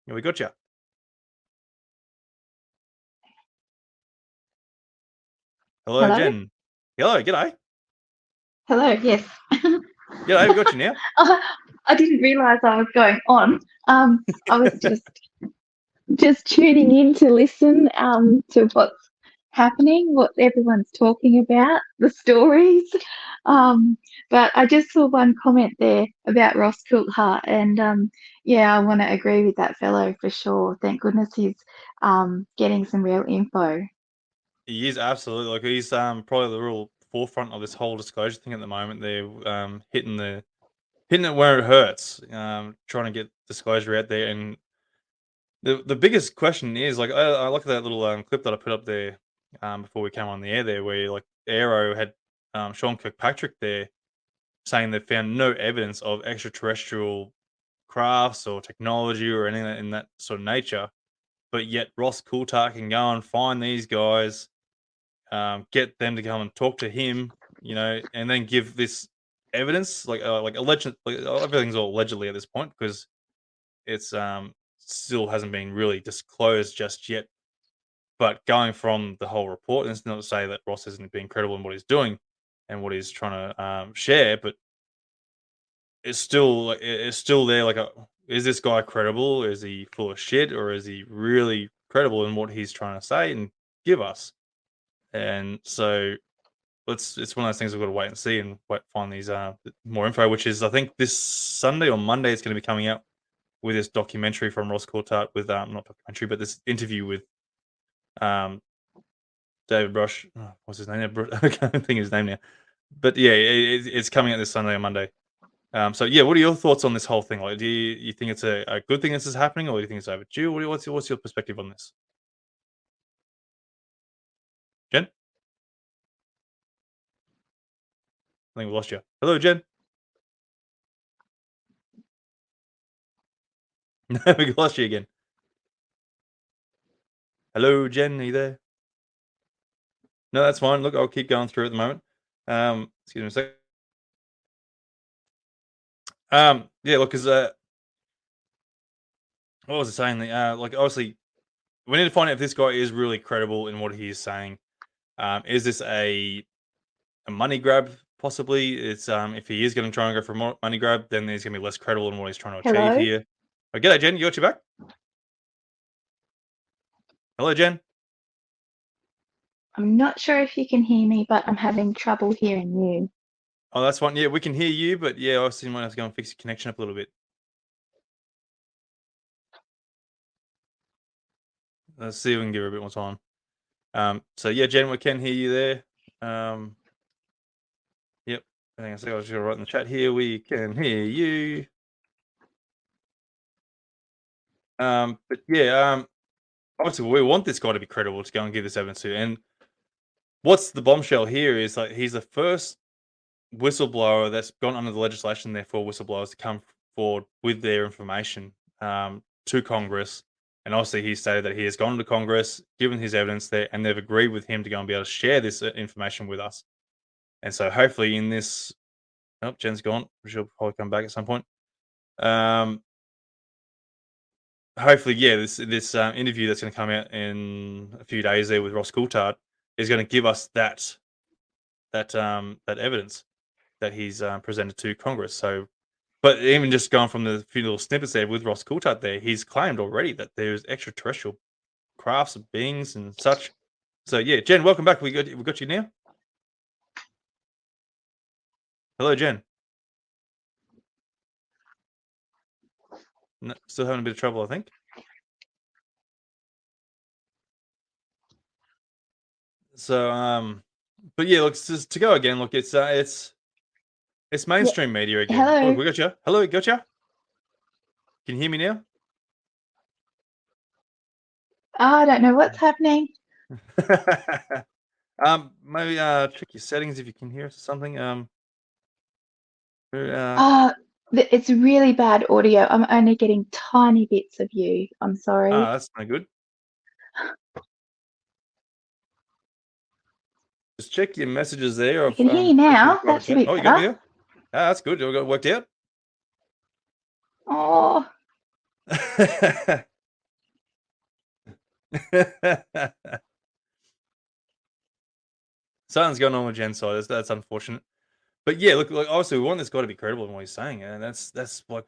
Yeah, we got you. Hello, Jen. Hello, g'day.
Hello, yes.
G'day, we got you now.
I didn't realise I was going on. I was just tuning in to listen to what's happening, what everyone's talking about, the stories. But I just saw one comment there about Ross Coulthart, and yeah, I want to agree with that fellow for sure. Thank goodness he's getting some real info.
He is absolutely, like, he's probably the real forefront of this whole disclosure thing at the moment. They're hitting it where it hurts, trying to get disclosure out there. And the biggest question is, like, I look at that little clip that I put up there before we came on the air there, where like Aero had Sean Kirkpatrick there saying they found no evidence of extraterrestrial crafts or technology or anything in that sort of nature, but yet Ross Coulthart can go and find these guys, get them to come and talk to him, you know, and then give this evidence, like alleged, like everything's all allegedly at this point, because it's still hasn't been really disclosed just yet. But going from the whole report, and it's not to say that Ross isn't being credible in what he's doing and what he's trying to share, but it's still there. Like, is this guy credible? Is he full of shit, or is he really credible in what he's trying to say and give us? And so it's one of those things we've got to wait and see and find these more info, which is, I think, this Sunday or Monday it's going to be coming out with this documentary from Ross Coulthart, with not documentary, but this interview with David Grusch. Oh, what's his name? I can't think of his name now. But yeah, it's coming out this Sunday or Monday. So yeah, what are your thoughts on this whole thing? Like, do you think it's a good thing this is happening, or do you think it's overdue? What's your perspective on this, Jen? I think we lost you. Hello, Jen. No, we lost you again. Hello, Jen. Are you there? No, that's fine. Look, I'll keep going through at the moment. Excuse me a second. Yeah, look, because what was I saying? Like, obviously, we need to find out if this guy is really credible in what he is saying. Is this a money grab? Possibly. It's if he is going to try and go for a money grab, then he's going to be less credible in what he's trying to achieve
Hello?
here. Oh, g'day, Jen. You got your back? Hello, Jen.
I'm not sure if you can hear me, but I'm having trouble hearing you.
Oh, that's fine. Yeah, we can hear you, but yeah, obviously you might have to go and fix your connection up a little bit. Let's see if we can give her a bit more time. So yeah, Jen, we can hear you there. Yep. Hang on a second, I was just gonna write in the chat here. We can hear you. But yeah, obviously we want this guy to be credible to go and give this evidence to. And what's the bombshell here is like he's the first whistleblower that's gone under the legislation there for whistleblowers to come forward with their information to Congress. And obviously, he stated that he has gone to Congress, given his evidence there, and they've agreed with him to go and be able to share this information with us. And so, hopefully, in this, oh, Jen's gone. She'll probably come back at some point. Hopefully, yeah, this interview that's going to come out in a few days there with Ross Coulthard is going to give us that evidence that he's presented to Congress. So, but even just going from the few little snippets there with Ross Coulthard there, he's claimed already that there's extraterrestrial crafts and beings and such. So yeah, Jen, welcome back. We got you now. Hello, Jen. No, still having a bit of trouble, I think. So but yeah, look, just to go again. Look, it's mainstream media again. Oh,
Hello?
we got you. Hello, got you. Can you hear me now?
I don't know what's happening.
Maybe check your settings if you can hear us or something.
It's really bad audio. I'm only getting tiny bits of you. I'm sorry.
That's no good. Just check your messages there.
I can hear you now. That's a bit
Oh, you got me
better.
here? That's good. You got it worked out?
Oh,
Something's going on with Jen's side. That's unfortunate. But yeah, look, obviously we want this guy to be credible in what he's saying, and that's like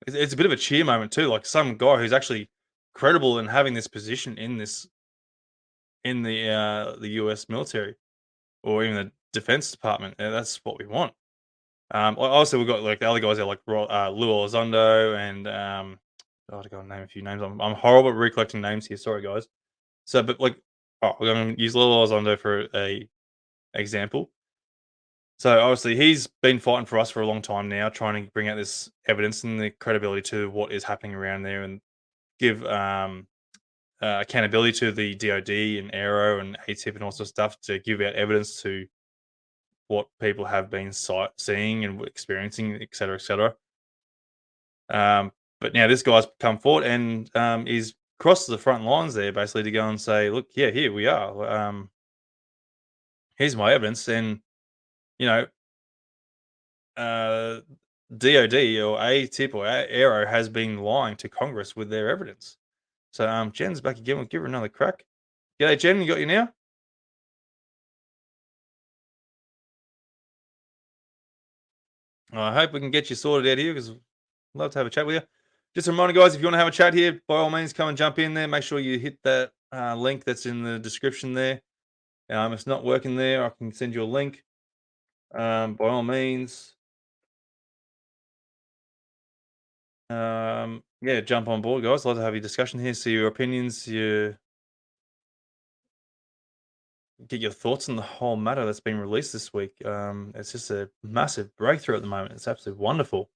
it's a bit of a cheer moment too. Like some guy who's actually credible in having this position in the U.S. military or even the Defense Department. And that's what we want. Also we've got like the other guys there, like Lou Elizondo and I got to name a few names. I'm horrible at recollecting names here. Sorry, guys. So, but like, we're going to use Lou Elizondo for a example. So obviously he's been fighting for us for a long time now, trying to bring out this evidence and the credibility to what is happening around there, and give accountability to the DoD and Aero and ATIP and all sorts of stuff to give out evidence to what people have been seeing and experiencing, et cetera, et cetera. But now this guy's come forward and he's crossed the front lines there, basically to go and say, look, yeah, here we are. Here's my evidence. And, you know, DOD or ATIP or Aero has been lying to Congress with their evidence. So Jen's back again. We'll give her another crack. G'day, Jen. You got you now? I hope we can get you sorted out here because I'd love to have a chat with you. Just a reminder, guys, if you want to have a chat here, by all means, come and jump in there. Make sure you hit that link that's in the description there. If it's not working there, I can send you a link. By all means, yeah, jump on board, guys. I'd love to have your discussion here, see your opinions, get your thoughts on the whole matter that's been released this week. It's just a massive breakthrough at the moment. It's absolutely wonderful.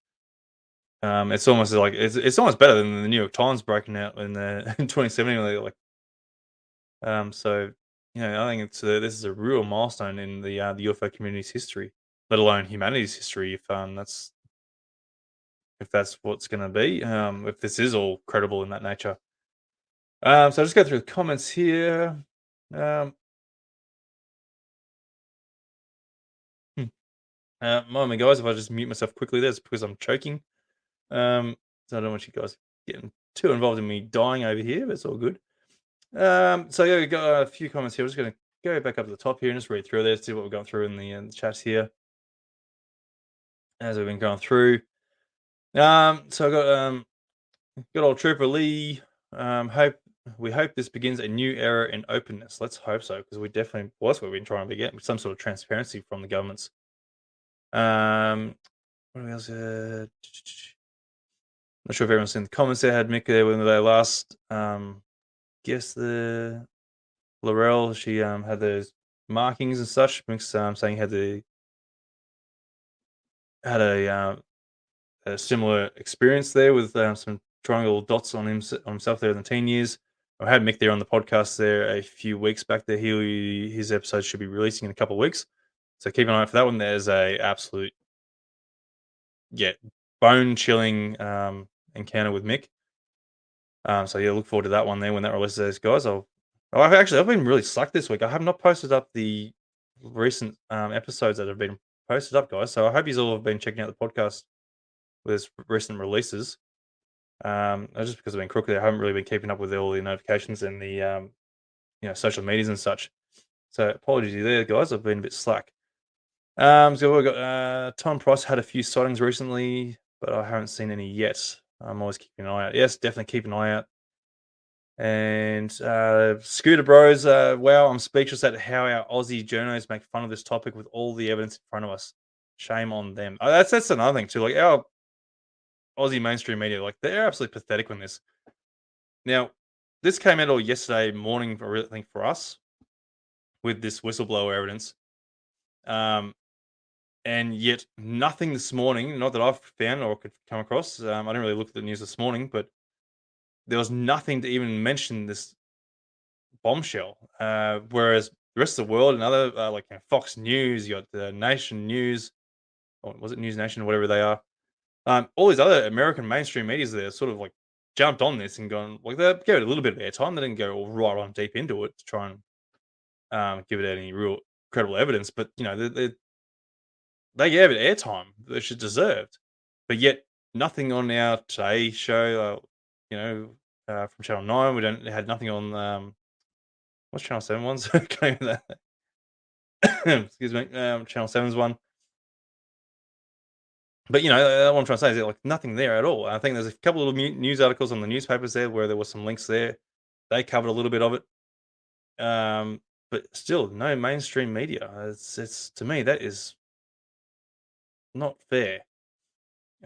It's almost like it's almost better than the New York Times breaking out in the in 2017. So I think this is a real milestone in the UFO community's history, let alone humanity's history. If that's what's going to be, if this is all credible in that nature. So I'll just go through the comments here. Mind me, guys, if I just mute myself quickly, that's because I'm choking. So I don't want you guys getting too involved in me dying over here, but it's all good. So yeah, we got a few comments here. I'm just going to go back up to the top here and just read through there, see what we've gone through in the chats here as we've been going through. So I got good old Trooper Lee. We hope this begins a new era in openness. Let's hope so, because that's what we've been trying to get, some sort of transparency from the governments. What else? Not sure if everyone's seen the comments there. Had Mick there when they last guess the Laurel. She had those markings and such. Mick's saying had a similar experience there with some triangle dots on himself there in the teen years. I had Mick there on the podcast there a few weeks back there. His episode should be releasing in a couple of weeks. So keep an eye out for that one. There's a absolute bone-chilling encounter with Mick. So yeah, look forward to that one there when that releases, guys. I've been really slack this week. I have not posted up the recent episodes that have been posted up, guys. So I hope you all have been checking out the podcast with its recent releases. Just because I've been crooked, I haven't really been keeping up with all the notifications and the social medias and such. So apologies there, guys. I've been a bit slack. So we've got Tom Price had a few sightings recently, but I haven't seen any yet. I'm always keeping an eye out. Yes, definitely keep an eye out. And Scooter Bros, wow, I'm speechless at how our Aussie journos make fun of this topic with all the evidence in front of us. Shame on them. That's another thing too. Like our Aussie mainstream media, like they're absolutely pathetic on this. Now, this came out all yesterday morning, I think, for us with this whistleblower evidence. And yet nothing this morning, not that I've found or could come across. I didn't really look at the news this morning, but there was nothing to even mention this bombshell. Whereas the rest of the world and other Fox News, you got the Nation News, or was it News Nation, whatever they are. All these other American mainstream medias there sort of like jumped on this and gone, like, they gave it a little bit of airtime. They didn't go right on deep into it to try and give it any real credible evidence. But they gave it airtime that it deserved, but yet nothing on our Today show. From Channel 9, we had nothing on what's Channel 7 ones? Excuse me, Channel 7's one. But what I'm trying to say is like nothing there at all. I think there's a couple of news articles on the newspapers there where there was some links there. They covered a little bit of it, but still no mainstream media. It's to me that is not fair.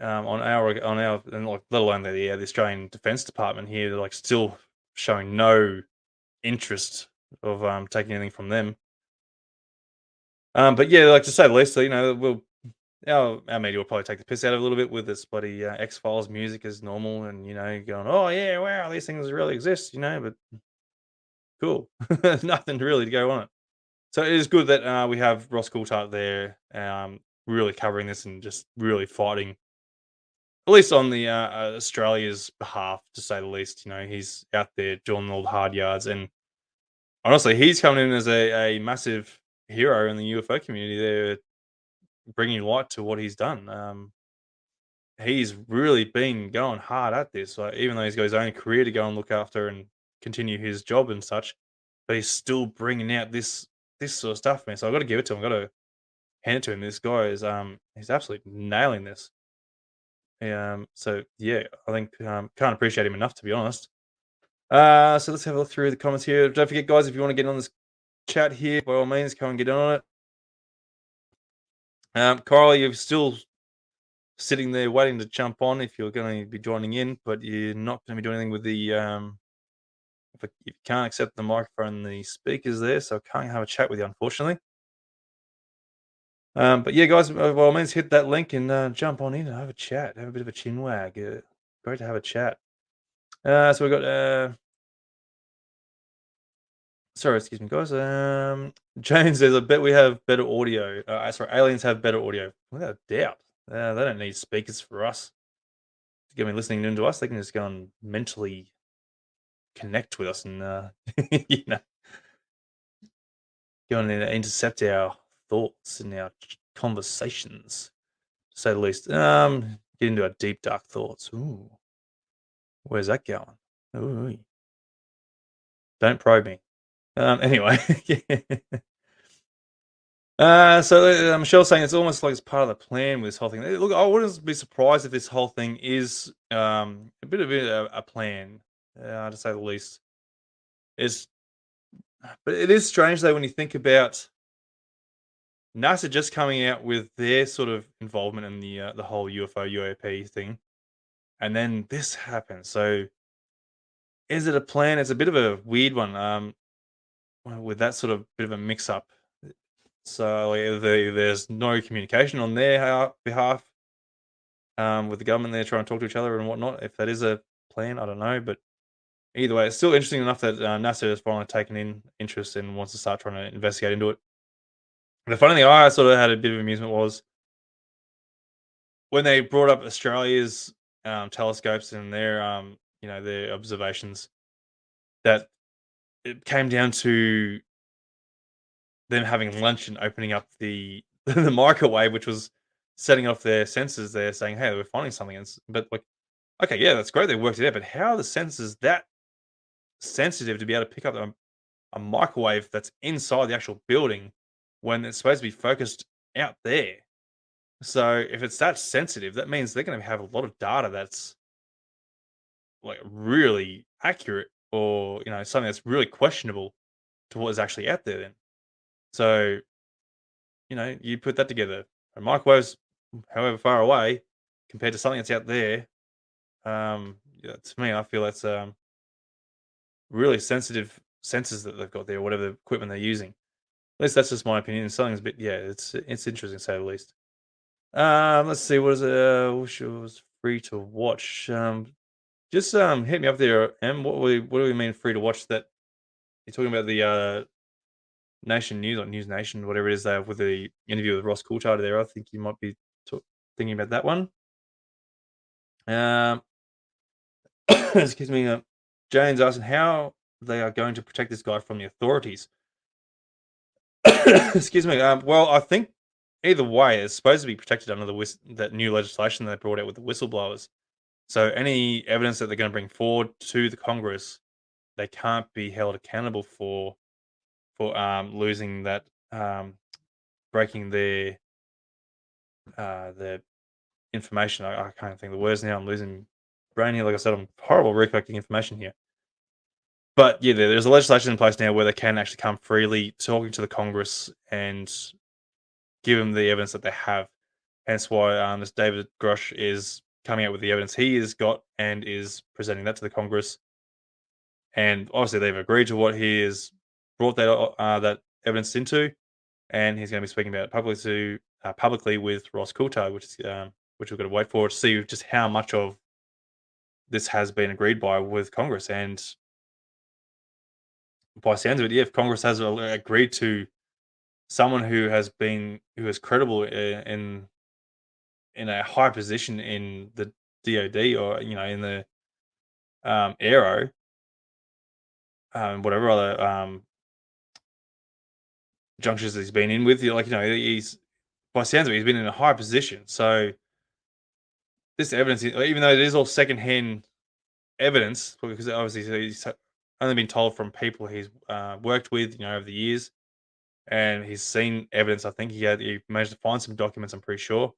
On our and like let alone the Australian Defence Department here, they're like still showing no interest of taking anything from them. But yeah, like to say the least, our media will probably take the piss out of it a little bit with this bloody X-Files music as normal, and going, oh yeah, wow, these things really exist, but cool, nothing really to go on it. So it is good that we have Ross Coulthart there, really covering this and just really fighting, at least on the Australia's behalf, to say the least. He's out there doing all the hard yards, and honestly, he's coming in as a massive hero in the UFO community there, bringing light to what he's done. He's really been going hard at this. Like, even though he's got his own career to go and look after and continue his job and such, but he's still bringing out this sort of stuff, man. So I've got to give it to him. I've got to hand it to him. This guy is he's absolutely nailing this. So yeah, I think can't appreciate him enough, to be honest. So let's have a look through the comments here. Don't forget, guys, if you want to get on this chat here, by all means, come and get on it. Kyle, you're still sitting there waiting to jump on if you're going to be joining in, but you're not going to be doing anything with the if you can't accept the microphone, the speaker's there, so I can't have a chat with you, unfortunately. But yeah, guys, by all means, hit that link and jump on in and have a chat, have a bit of a chin wag. Great to have a chat. So we've got, sorry, excuse me, guys. James says, I bet we have better audio. Sorry, aliens have better audio. Without doubt. They don't need speakers for us to get me listening into us. They can just go and mentally connect with us and, you know, go and intercept our thoughts and our conversations, to say the least. Get into our deep, dark thoughts. Ooh, where's that going? Ooh, don't probe me. Anyway, so Michelle's saying it's almost like it's part of the plan with this whole thing. Look, I wouldn't be surprised if this whole thing is a bit of a plan, to say the least. But it is strange though when you think about NASA just coming out with their sort of involvement in the whole UFO UAP thing, and then this happens. So, is it a plan? It's a bit of a weird one. With that sort of bit of a mix-up. So there's no communication on their behalf with the government. They're trying to talk to each other and whatnot. If that is a plan, I don't know. But either way, it's still interesting enough that NASA has finally taken in interest and wants to start trying to investigate into it. The funny thing I sort of had a bit of amusement was when they brought up Australia's telescopes and their their observations, that it came down to them having lunch and opening up the the microwave, which was setting off their sensors there, saying, "Hey, we're finding something." But like, okay, yeah, that's great. They worked it out, but how are the sensors that sensitive to be able to pick up a microwave that's inside the actual building when it's supposed to be focused out there? So if it's that sensitive, that means they're going to have a lot of data that's like really accurate, or something that's really questionable to what is actually out there. Then, so you put that together. A microwave's however far away compared to something that's out there. Yeah, to me, I feel that's really sensitive sensors that they've got there, whatever equipment they're using. At least that's just my opinion. Something's a bit, yeah, it's interesting to say the least. Let's see, what is it? Wish it was free to watch. Just hit me up there, Em. What do we mean free to watch? That you're talking about the Nation News or News Nation, whatever it is, with the interview with Ross Coulthard there. I think you might be thinking about that one. Excuse me. Jane's asking how they are going to protect this guy from the authorities. Excuse me. Well, I think either way, it's supposed to be protected under that new legislation they brought out with the whistleblowers. So any evidence that they're going to bring forward to the Congress, they can't be held accountable for losing that, breaking their information. I can't think of the words now. I'm losing brain here. Like I said, I'm horrible recollecting information here. But yeah, there's a legislation in place now where they can actually come freely talking to the Congress and give them the evidence that they have. Hence why this David Grusch is coming out with the evidence he has got and is presenting that to the Congress. And obviously they've agreed to what he has brought that evidence into, and he's going to be speaking about it publicly with Ross Coulthard, which we've got to wait for to see just how much of this has been agreed by with Congress. And by sounds of it, yeah, if Congress has agreed to someone who is credible in a high position in the DoD, or in the Aero, whatever other junctures he's been in with, he's, by sounds of it, he's been in a high position. So this evidence, even though it is all secondhand evidence, because obviously he's only been told from people he's worked with, over the years, and he's seen evidence. I think he managed to find some documents, I'm pretty sure,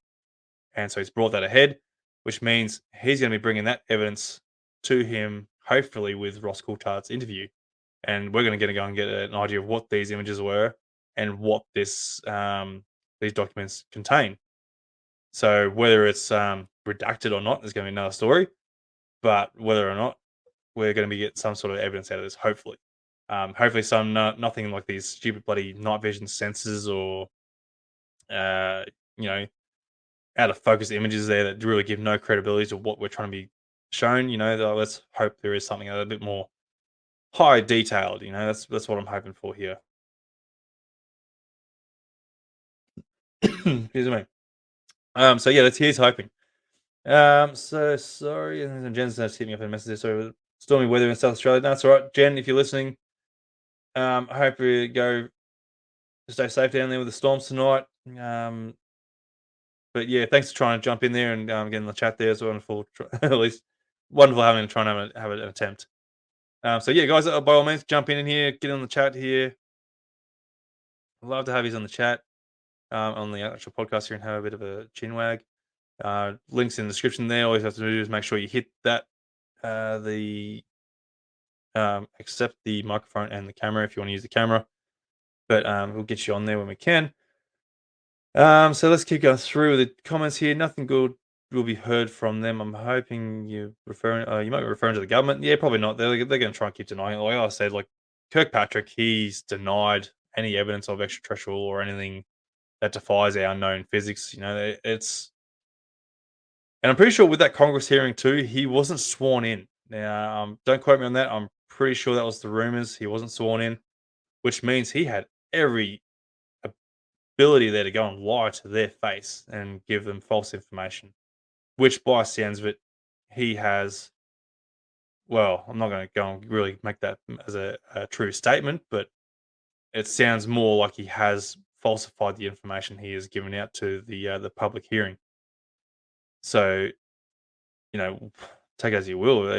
and so he's brought that ahead, which means he's going to be bringing that evidence to him, hopefully with Ross Coulthard's interview, and we're going to go and get an idea of what these images were and what these documents contain. So whether it's redacted or not is going to be another story, but whether or not we're going to get some sort of evidence out of this. Hopefully, hopefully nothing like these stupid bloody night vision sensors or you know, out of focus images there that really give no credibility to what we're trying to be shown. Let's hope there is something a bit more high detailed. That's what I'm hoping for here. Excuse me. So yeah, here's hoping. So sorry, and Jen's hit me up in a message. Sorry, stormy weather in South Australia. No, that's all right, Jen. If you're listening, I hope you stay safe down there with the storms tonight. But yeah, thanks for trying to jump in there and get in the chat there. It's wonderful, at least wonderful having to try and have an attempt. So yeah, guys, by all means, jump in here, get on the chat here. I'd love to have you on the chat on the actual podcast here and have a bit of a chin wag. Links in the description there. All you have to do is make sure you hit that accept the microphone and the camera if you want to use the camera. But we'll get you on there when we can. So let's keep going through the comments here. Nothing good will be heard from them. I'm hoping you might be referring to the government. Yeah, probably not. They're going to try and keep denying it. Like I said, like Kirkpatrick, he's denied any evidence of extraterrestrial or anything that defies our known physics. It's, and I'm pretty sure with that Congress hearing too, he wasn't sworn in. Now, don't quote me on that. I'm pretty sure that was the rumors. He wasn't sworn in, which means he had every ability there to go and lie to their face and give them false information, which by sounds of it, he has. Well, I'm not going to go and really make that as a true statement, but it sounds more like he has falsified the information he has given out to the public hearing. So, take it as you will.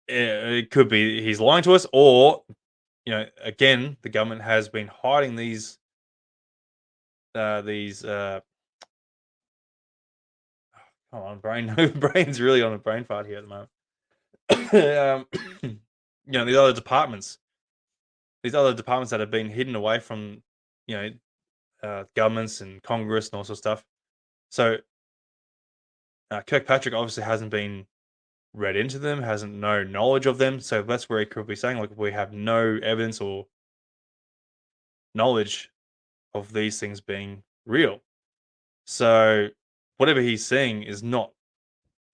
It could be he's lying to us, or again, the government has been hiding these come on, brain's really on a brain fart here at the moment. These other departments that have been hidden away from governments and Congress and all sorts of stuff. So Kirkpatrick obviously hasn't been read into them, hasn't no knowledge of them. So that's where he could be saying, like, we have no evidence or knowledge of these things being real. So whatever he's saying is not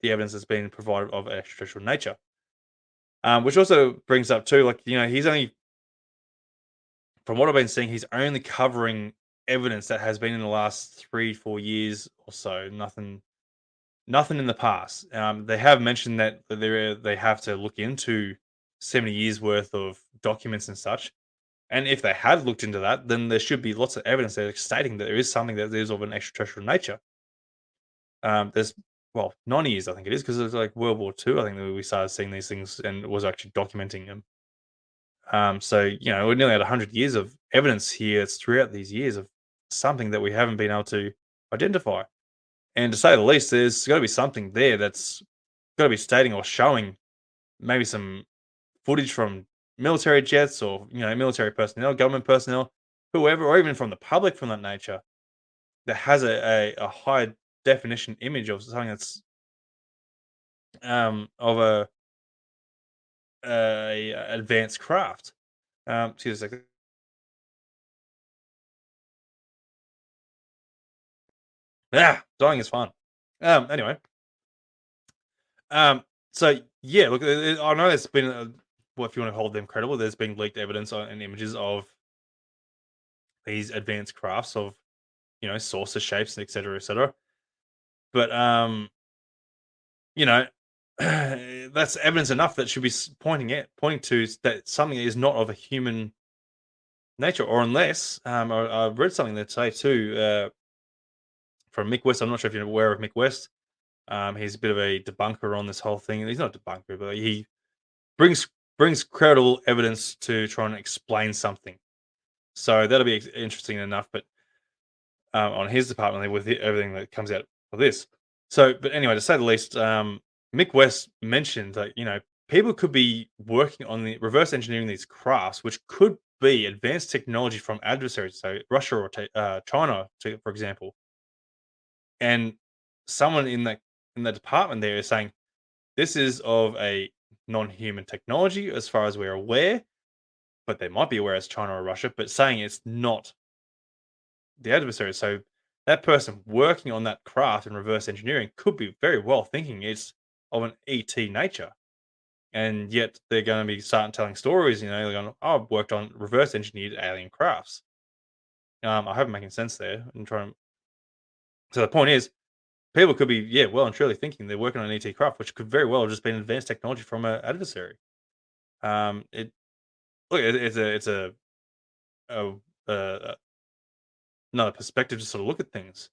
the evidence that's been provided of extraterrestrial nature. Which also brings up too, like, he's only, from what I've been seeing, he's only covering evidence that has been in the last 3-4 years or so. Nothing in the past. They have mentioned that they have to look into 70 years worth of documents and such. And if they had looked into that, then there should be lots of evidence there stating that there is something that is of an extraterrestrial nature. There's 90 years, I think it is, because it was like World War II. I think that we started seeing these things and was actually documenting them. So we're nearly at 100 years of evidence here. It's throughout these years of something that we haven't been able to identify. And to say the least, there's got to be something there that's got to be stating or showing maybe some footage from military jets or military personnel, government personnel, whoever, or even from the public from that nature, that has a high definition image of something that's of a advanced craft. Excuse me a second. Dying is fun. Anyway. So yeah, look, I know there's been, if you want to hold them credible, there's been leaked evidence and images of these advanced crafts of, saucer shapes, etc., etc. But that's evidence enough that should be pointing to that something is not of a human nature, or unless I've read something that say too from Mick West. I'm not sure if you're aware of Mick West. He's a bit of a debunker on this whole thing. He's not a debunker, but he brings credible evidence to try and explain something. So that'll be interesting enough. But on his department, with everything that comes out of this. So, but anyway, to say the least, Mick West mentioned that people could be working on the reverse engineering these crafts, which could be advanced technology from adversaries, so Russia or China, for example. And someone in the department there is saying, this is of a non-human technology as far as we're aware, but they might be aware as China or Russia, but saying it's not the adversary. So that person working on that craft in reverse engineering could be very well thinking it's of an ET nature. And yet they're going to be starting telling stories, they're going, oh, I've worked on reverse engineered alien crafts. I hope I'm making sense there. And trying. So the point is, people could be, well and truly thinking they're working on an ET craft, which could very well have just been advanced technology from an adversary. It's another perspective to sort of look at things.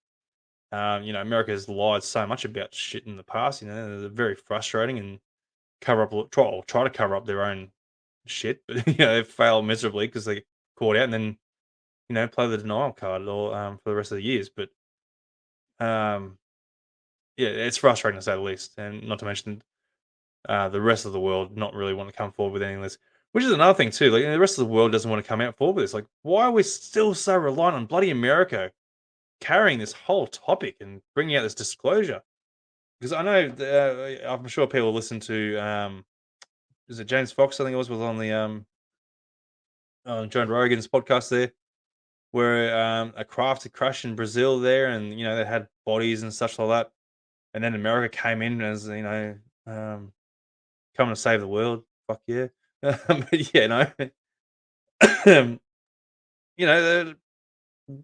America has lied so much about shit in the past. They're very frustrating and try to cover up their own shit, but they fail miserably because they get caught out and then play the denial card or for the rest of the years. But it's frustrating to say the least, and not to mention the rest of the world not really want to come forward with any of this, which is another thing too. Like the rest of the world doesn't want to come out forward with this. Like, why are we still so reliant on bloody America carrying this whole topic and bringing out this disclosure? Because I know I'm sure people listen to is it James Fox? I think it was on the on Joe Rogan's podcast there, where a craft had crashed in Brazil there, and they had bodies and such like that, and then America came in as coming to save the world. Fuck yeah, but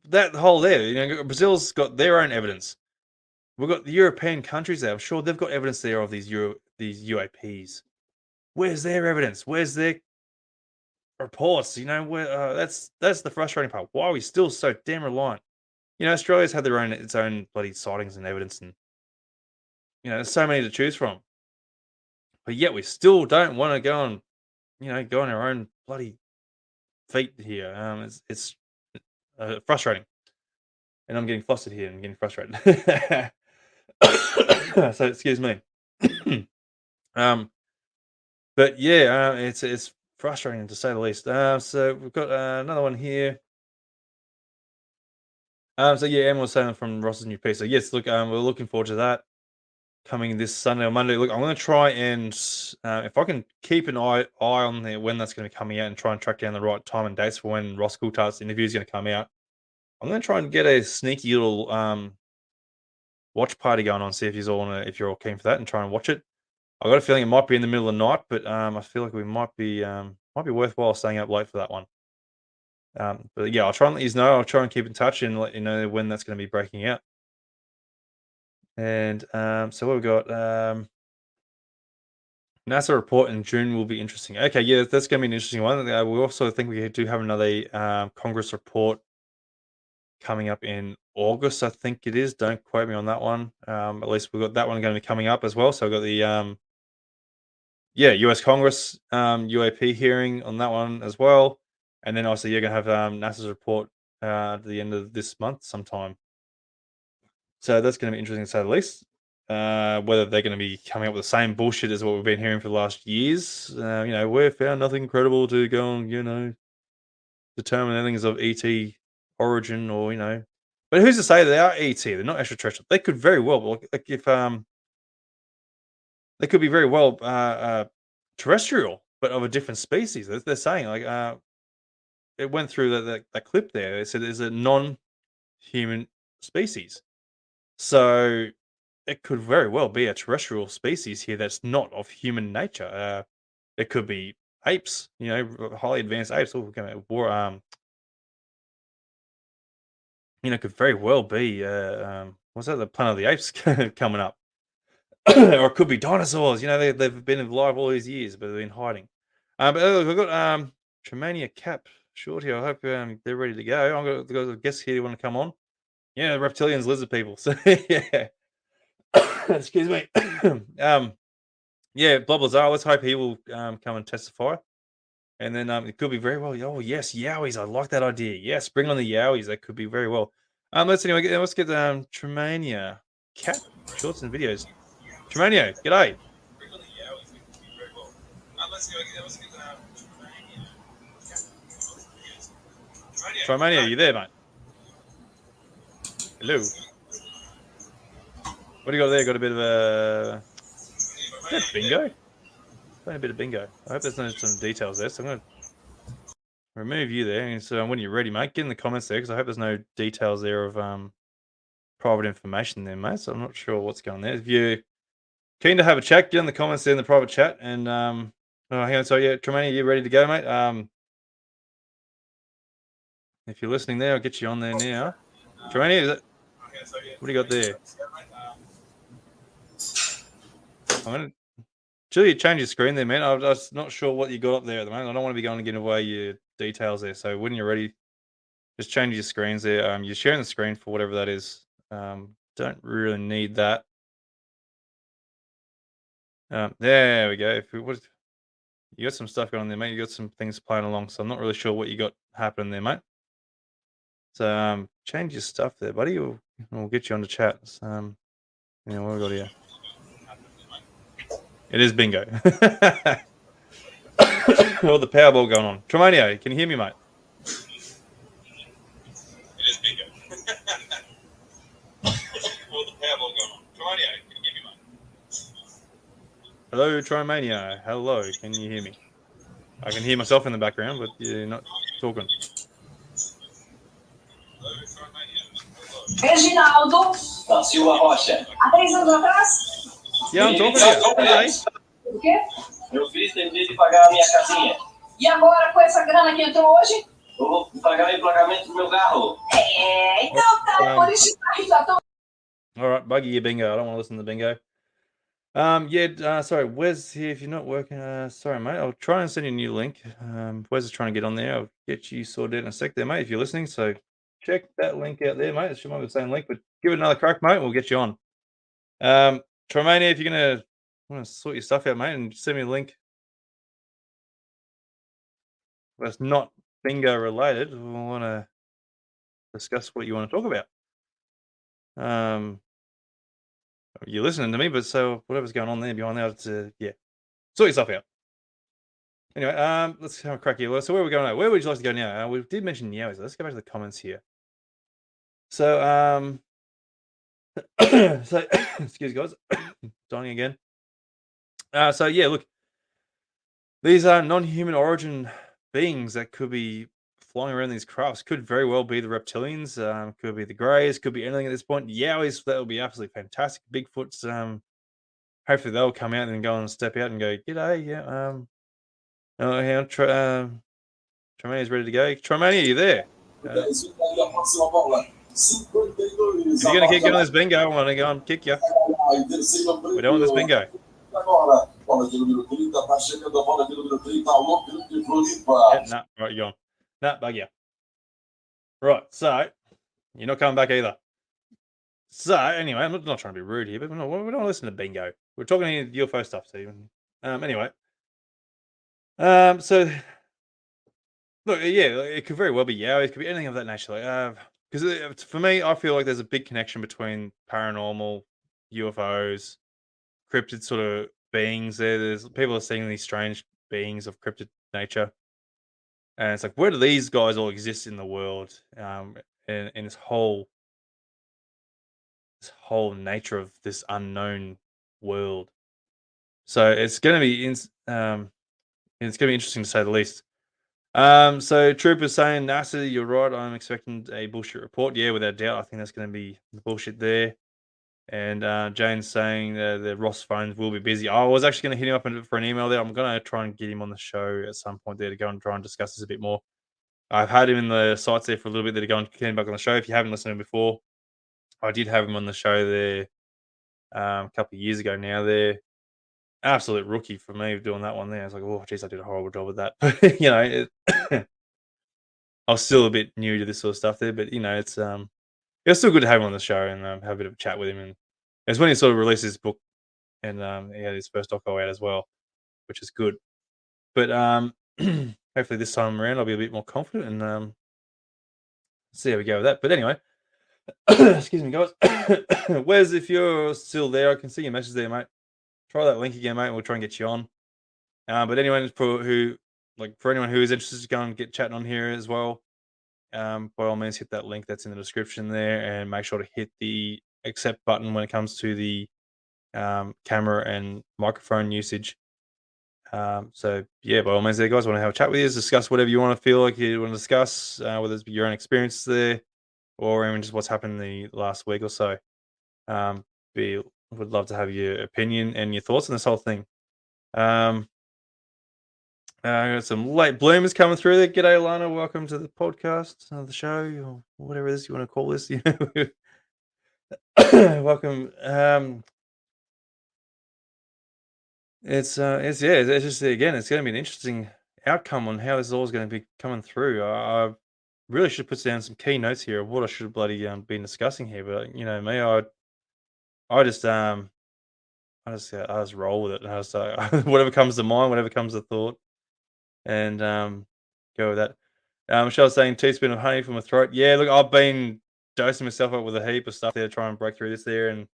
that whole there, Brazil's got their own evidence. We've got the European countries there. I'm sure they've got evidence there of these UAPs. Where's their evidence? Where's their reports? Where that's the frustrating part. Why are we still so damn reliant? Australia's had its own bloody sightings and evidence, and there's so many to choose from. But yet we still don't want to go on our own bloody feet here. It's frustrating, and I'm getting flustered here and getting frustrated. So excuse me. But it's frustrating to say the least. So we've got another one here. Emma was saying from Ross's new piece. So yes, look, we're looking forward to that coming this Sunday or Monday. Look, I'm going to try and if I can keep an eye on there when that's going to be coming out and try and track down the right time and dates for when Ross Coulthard's interview is going to come out. I'm going to try and get a sneaky little watch party going on. See if you're all keen for that and try and watch it. I got a feeling it might be in the middle of the night, but I feel like we might be worthwhile staying up late for that one. But yeah, I'll try and let you know. I'll try and keep in touch and let you know when that's going to be breaking out. And so what we've got, NASA report in June will be interesting. Okay, yeah, that's going to be an interesting one. We also think we do have another Congress report coming up in August, I think it is. Don't quote me on that one. At least we've got that one going to be coming up as well. So we've got the US Congress UAP hearing on that one as well. And then obviously you're going to have NASA's report at the end of this month sometime. So that's going to be interesting to say the least. Whether they're going to be coming up with the same bullshit as what we've been hearing for the last years. We've found nothing credible to go and, determine anything of ET origin or, But who's to say they are ET? They're not extraterrestrial. They could very well, like if they could be very well terrestrial, but of a different species. They're saying it went through that clip there. They said it's a non-human species, so it could very well be a terrestrial species here that's not of human nature. It could be apes, highly advanced apes. Could very well be what's that? The Planet of the Apes coming up. Or it could be dinosaurs. They've been alive all these years, but they've been hiding. But we've got Tremania Cap short here. I hope they're ready to go. I've got a guest here who want to come on. Yeah, reptilians, lizard people. So yeah. Excuse me. Bob Lazar. Let's hope he will come and testify. And then it could be very well. Oh yes, Yowies. I like that idea. Yes, bring on the Yowies. That could be very well. Let's get Tremania Cap shorts and videos. Tremania, g'day. Tremania, are you there, mate? Hello. What do you got there? Got a bit of a Is that bingo? Playing a bit of bingo. I hope there's no some details there. So I'm going to remove you there. And so when you're ready, mate, get in the comments there because I hope there's no details there of private information there, mate. So I'm not sure what's going on there. If you're keen to have a chat, get in the comments there in the private chat. And oh, hang on. So yeah, Tremaine, are you ready to go, mate? If you're listening there, I'll get you on there now. Tremaine, is it? What do you got there? I'm going to Julie, change your screen there, man. I was not sure what you got up there at the moment. I don't want to be going and giving away your details there. So when you're ready, just change your screens there. You're sharing the screen for whatever that is. Don't really need that. There we go. If it was, you got some stuff going on there, mate. You got some things playing along. So I'm not really sure what you got happening there, mate. So change your stuff there, buddy. We'll get you on the chat. So, what we got here? It is bingo. All the Powerball going on. Tremonio, can you hear me, mate? It is bingo. All the Powerball going on. Tremonio, can you hear me, mate? Hello, Tromania. Hello, can you hear me? I can hear myself in the background, but you're not talking. Hello, Tromania.
Reginaldo da Silva Rocha. Há 3 anos atrás?
Yeah, I'm talking to you.
O quê?
Meu filho terminei de pagar a minha casinha.
E agora, com essa grana que entrou hoje?
Eu vou pagar o emplagamento do meu carro.
Então tá, por isso já tô...
All right, buggy your bingo. I don't want to listen to the bingo. Sorry, Wes here. If you're not working, sorry, mate. I'll try and send you a new link. Wes is trying to get on there. I'll get you sorted in a sec there, mate, if you're listening. So check that link out there, mate. It should be the same link, but give it another crack, mate. We'll get you on. Tromania, if you're going to want to sort your stuff out, mate, and send me a link that's not bingo related, we want to discuss what you want to talk about. You're listening to me, but so whatever's going on there behind that, sort yourself out. Anyway, let's have a crack here. So where are we going now? Where would you like to go now? We did mention Yowies. Let's go back to the comments here. So, excuse guys, dying again. Look, these are non-human origin beings that could be flying around these crafts. Could very well be the reptilians, could be the greys, could be anything at this point. Yowies, that would be absolutely fantastic. Bigfoot's, hopefully they'll come out and go and step out and go, g'day, Tremania's ready to go. Tremania, are you there? If you're going to keep going this bingo, I want to go and kick you. We don't want this bingo. Right, you're gone. Bug you. Right, so you're not coming back either. So anyway, I'm not trying to be rude here, but we don't listen to bingo. We're talking UFO stuff, Stephen. Anyway, so look, it could very well be it could be anything of that nature. Because for me, I feel like there's a big connection between paranormal, UFOs, cryptid sort of beings. There's people are seeing these strange beings of cryptid nature, and it's like, where do these guys all exist in the world? In this whole nature of this unknown world. So it's going to be interesting to say the least. So Trooper's saying, NASA, you're right. I'm expecting a bullshit report. Yeah, without doubt. I think that's going to be the bullshit there. And Jane's saying the Ross phones will be busy. I was actually going to hit him up for an email there. I'm going to try and get him on the show at some point there to go and try and discuss this a bit more. I've had him in the sites there for a little bit there to go and get him back on the show. If you haven't listened to him before, I did have him on the show there a couple of years ago now there. Absolute rookie for me doing that one there. I was like, oh, geez, I did a horrible job with that. But, I was still a bit new to this sort of stuff there. But, it's still good to have him on the show and have a bit of a chat with him. And it's when he sort of released his book and he had his first doco out as well, which is good. But hopefully this time around I'll be a bit more confident and see how we go with that. But anyway, excuse me, guys. Wes, if you're still there, I can see your message there, mate. Try that link again, mate, and we'll try and get you on. But anyone for anyone who is interested to go and get chatting on here as well, by all means, hit that link that's in the description there, and make sure to hit the accept button when it comes to the camera and microphone usage. So yeah, by all means, there, guys, want to have a chat with you, discuss whatever you want to feel like you want to discuss, whether it's your own experience there or even just what's happened the last week or so. Would love to have your opinion and your thoughts on this whole thing. I got some late bloomers coming through there. G'day, Lana. Welcome to the podcast, the show, or whatever it is you want to call this. You know, welcome. It's just again, it's going to be an interesting outcome on how this all is going to be coming through. I really should put down some key notes here of what I should bloody been discussing here, but you know me, I just I just roll with it. And I just whatever comes to mind, whatever comes to thought, and go with that. Michelle's saying teaspoon of honey for my throat. Yeah, look, I've been dosing myself up with a heap of stuff there to try and break through this there, and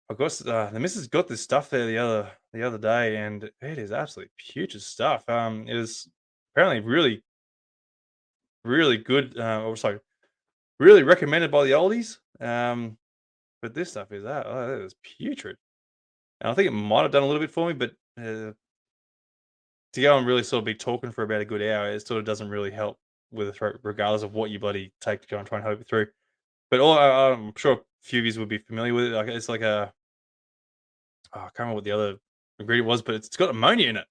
of course the missus got this stuff there the other day, and it is absolutely putrid stuff. It is apparently really good. Or sorry, really recommended by the oldies. But this stuff is it is putrid. And I think it might have done a little bit for me, but to go and really sort of be talking for about a good hour, it sort of doesn't really help with the throat, regardless of what you bloody take to go and try and hope it through. But I'm sure a few of you would be familiar with it. Like it's like I can't remember what the other ingredient was, but it's got ammonia in it.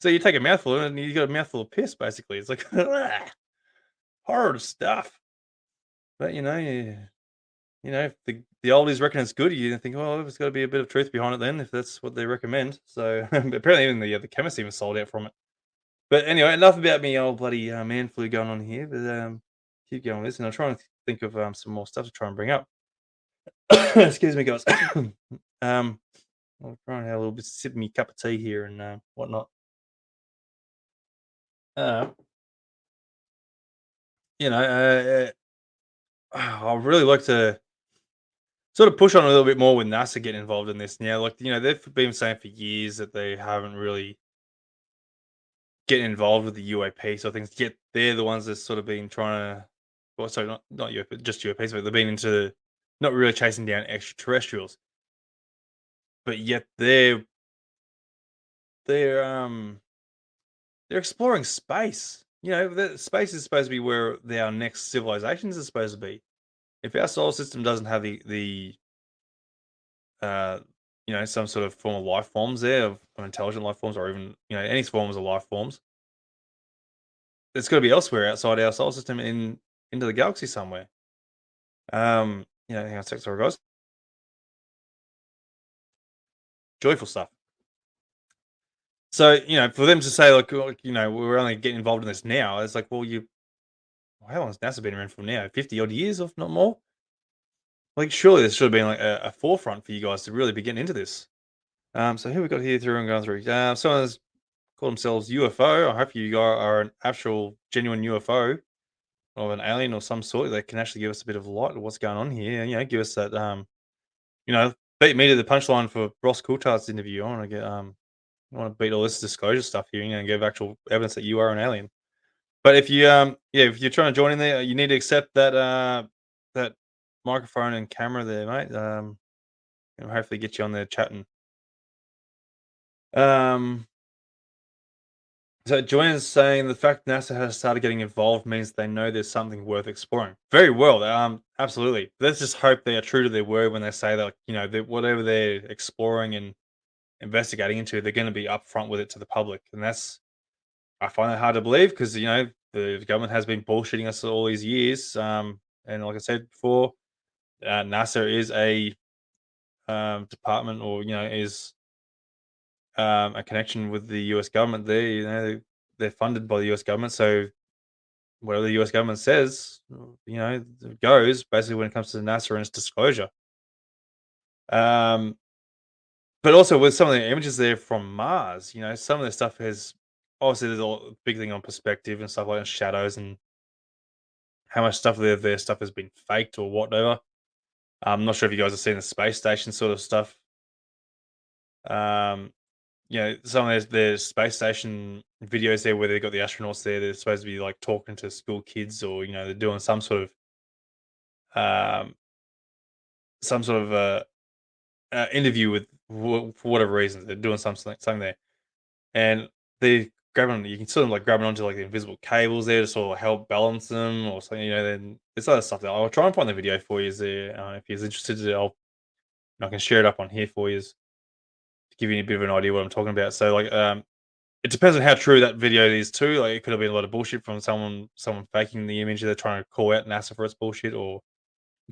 So you take a mouthful of it and you got a mouthful of piss, basically. It's like horrible stuff. But if the oldies reckon it's good, you think, well, there's got to be a bit of truth behind it then, if that's what they recommend. So apparently even the chemists even sold out from it. But anyway, enough about me old bloody man flu going on here. But keep going with this, and I'll try and think of some more stuff to try and bring up. Excuse me, guys. I'll try and have a little bit sip of me cup of tea here and whatnot. I really like to sort of push on a little bit more with NASA getting involved in this now. Like, they've been saying for years that they haven't really getting involved with the UAP sort of things. Yet they're the ones that's sort of been trying to, well, sorry, not UAP, just UAPs, but they've been into not really chasing down extraterrestrials. But yet they're exploring space. Space is supposed to be where our next civilizations are supposed to be. If our solar system doesn't have the some sort of form of life forms there, of intelligent life forms, or even any forms of life forms, it's got to be elsewhere outside our solar system into the galaxy somewhere. Hang on a sec, sorry guys. Joyful stuff. So for them to say like we're only getting involved in this now, it's like, well, how long has NASA been around for now? 50 odd years, if not more. Like, surely this should have been like a forefront for you guys to really be getting into this. So who we got here through and going through? Someone's called themselves UFO. I hope you guys are an actual genuine UFO or an alien or some sort that can actually give us a bit of light of what's going on here. Give us that beat me to the punchline for Ross Coulthard's interview. I want to beat all this disclosure stuff here, and give actual evidence that you are an alien. But if you if you're trying to join in there, you need to accept that that microphone and camera there, mate. And hopefully get you on there chatting. So Joanne's saying the fact NASA has started getting involved means they know there's something worth exploring. Very well. Absolutely. Let's just hope they are true to their word when they say that, that whatever they're exploring and investigating into, they're going to be upfront with it to the public. And I find that hard to believe because, the government has been bullshitting us all these years. And like I said before, NASA is a department, or, is a connection with the US government there. They're funded by the US government. So whatever the US government says, it goes basically when it comes to NASA and its disclosure. But also with some of the images there from Mars, some of the stuff has obviously there's a big thing on perspective and stuff like that, shadows and how much stuff their stuff has been faked or whatever. I'm not sure if you guys have seen the space station sort of stuff. Some of their space station videos there where they've got the astronauts there, they're supposed to be like talking to school kids, or they're doing some sort of interview with for whatever reason they're doing something there, and they grabbing you can sort of like grabbing onto like the invisible cables there to sort of help balance them or something. Then there's other stuff that I'll try and find the video for you there. If you're interested, I can share it up on here for you to give you a bit of an idea what I'm talking about. So like it depends on how true that video is too. Like it could have been a lot of bullshit from someone faking the image. They're trying to call out NASA for its bullshit or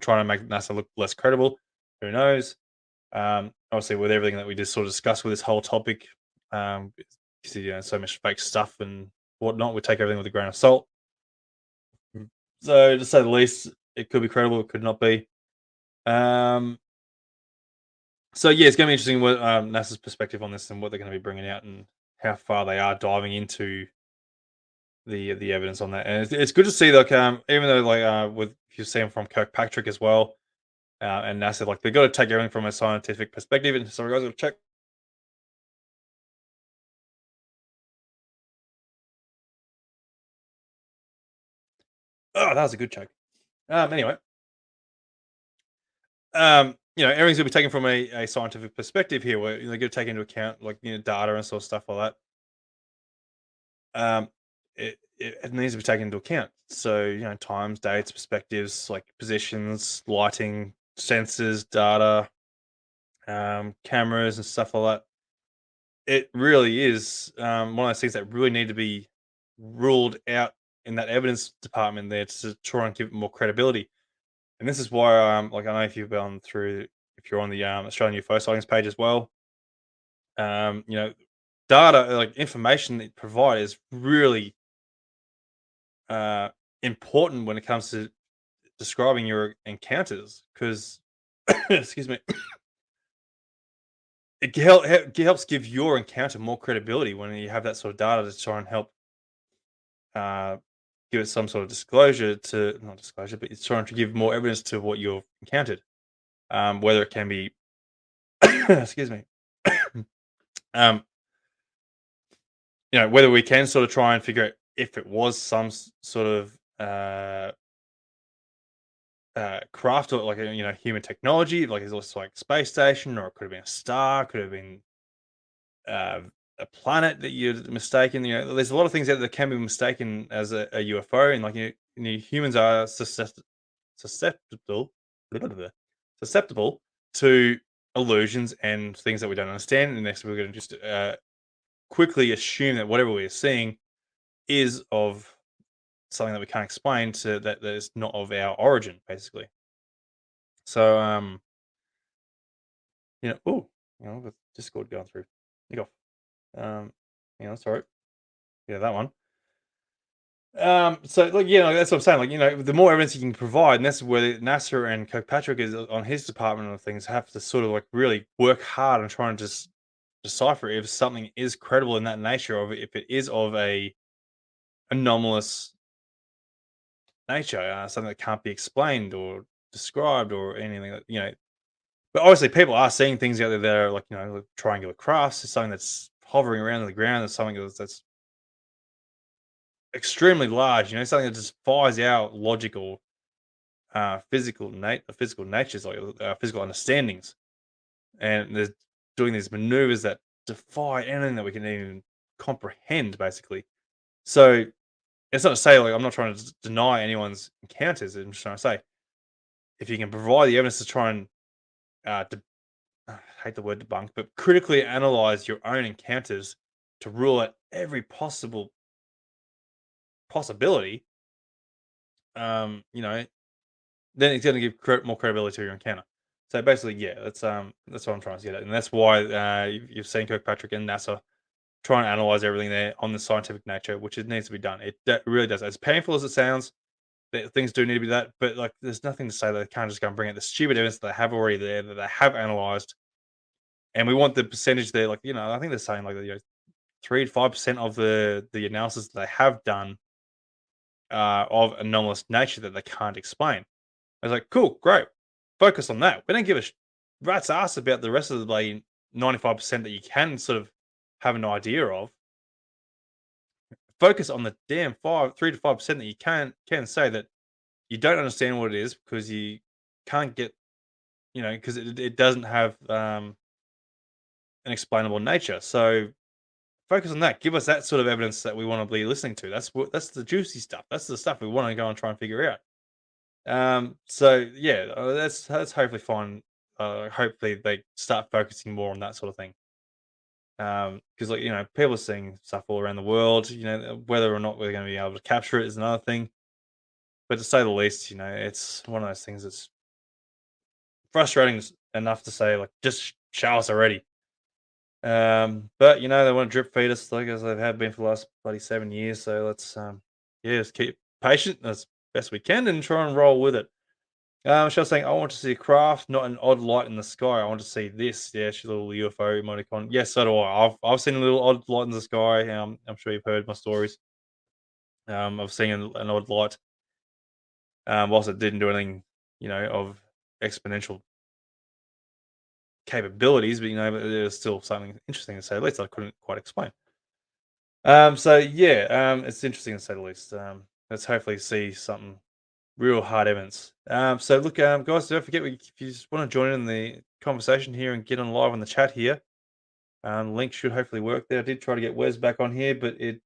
trying to make NASA look less credible. Who knows? Obviously, with everything that we just sort of discussed with this whole topic, so much fake stuff and whatnot, we take everything with a grain of salt. So to say the least, it could be credible, it could not be. So yeah, it's going to be interesting what NASA's perspective on this and what they're going to be bringing out and how far they are diving into the evidence on that. And it's good to see, like, even though like with if you see them from Kirkpatrick as well, and NASA, like they've got to take everything from a scientific perspective. And sorry guys, I'll check. Oh, that was a good check. Anyway, everything's gonna be taken from a scientific perspective here, where they're gonna take into account like data and sort of stuff like that. It needs to be taken into account. So times, dates, perspectives, like positions, lighting, sensors, data, cameras, and stuff like that. It really is one of those things that really need to be ruled out in that evidence department there to try and give it more credibility. And this is why, like, I know if you've gone through, if you're on the Australian UFO sightings page as well, data, like information that you provide is really important when it comes to describing your encounters because, excuse me, it helps give your encounter more credibility when you have that sort of data to try and help give it some sort of disclosure to not disclosure, but it's trying to give more evidence to what you've encountered. Whether it can be excuse me. Whether we can sort of try and figure out if it was some sort of craft or like human technology, like it's also like space station, or it could have been a star, could have been a planet that you're mistaken. There's a lot of things that can be mistaken as a UFO, and like humans are susceptible to illusions and things that we don't understand. And next, we're going to just quickly assume that whatever we're seeing is of something that we can't explain, to that is not of our origin, basically. So, with Discord going through. Nick off. That's all right. Yeah, that one. So like that's what I'm saying. Like the more evidence you can provide, and that's where NASA and Kirkpatrick is on his department of things have to sort of like really work hard and try and just decipher if something is credible in that nature, or if it is of a anomalous nature, something that can't be explained or described or anything. But obviously, people are seeing things out there that are like like triangular crafts. It's something that's hovering around on the ground. It's something that's extremely large. Something that just defies our logical, physical natures, like physical understandings, and they're doing these maneuvers that defy anything that we can even comprehend, basically. So it's not to say like I'm not trying to deny anyone's encounters. I'm just trying to say if you can provide the evidence to try and I hate the word debunk, but critically analyze your own encounters to rule out every possible possibility, then it's going to give more credibility to your encounter. So basically, yeah, that's what I'm trying to get at, and that's why you've seen Kirkpatrick and NASA try and analyze everything there on the scientific nature, which it needs to be done. It really does. As painful as it sounds, that things do need to be that, but like, there's nothing to say that they can't just go and bring out the stupid evidence that they have already there, that they have analyzed, and we want the percentage there. Like I think they're saying like 3 to 5% of the analysis that they have done of anomalous nature that they can't explain. I was like, cool, great, focus on that. We don't give a rat's ass about the rest of the 95% that you can sort of have an idea of. Focus on the damn 3 to 5% that you can say that you don't understand what it is because you can't get because it doesn't have an explainable nature. So focus on that. Give us that sort of evidence that we want to be listening to. That's the juicy stuff. That's the stuff we want to go and try and figure out. So yeah, that's hopefully fine. Hopefully they start focusing more on that sort of thing. Because people are seeing stuff all around the world. Whether or not we're going to be able to capture it is another thing. But to say the least, it's one of those things that's frustrating enough to say, like, just show us already. But they want to drip feed us like as they have been for the last bloody 7 years. So let's just keep patient as best we can and try and roll with it. Michelle's saying, I want to see a craft, not an odd light in the sky. I want to see this. Yeah, she's a little UFO emoticon. Yes, so do I. I've seen a little odd light in the sky. I'm sure you've heard my stories. I've seen an odd light. Whilst it didn't do anything, of exponential capabilities, but there's still something interesting to say. At least I couldn't quite explain. So yeah, it's interesting to say the least. Let's hopefully see something real hard evidence. So look, guys, don't forget if you just want to join in the conversation here and get on live on the chat here. Link should hopefully work there. I did try to get Wes back on here, but I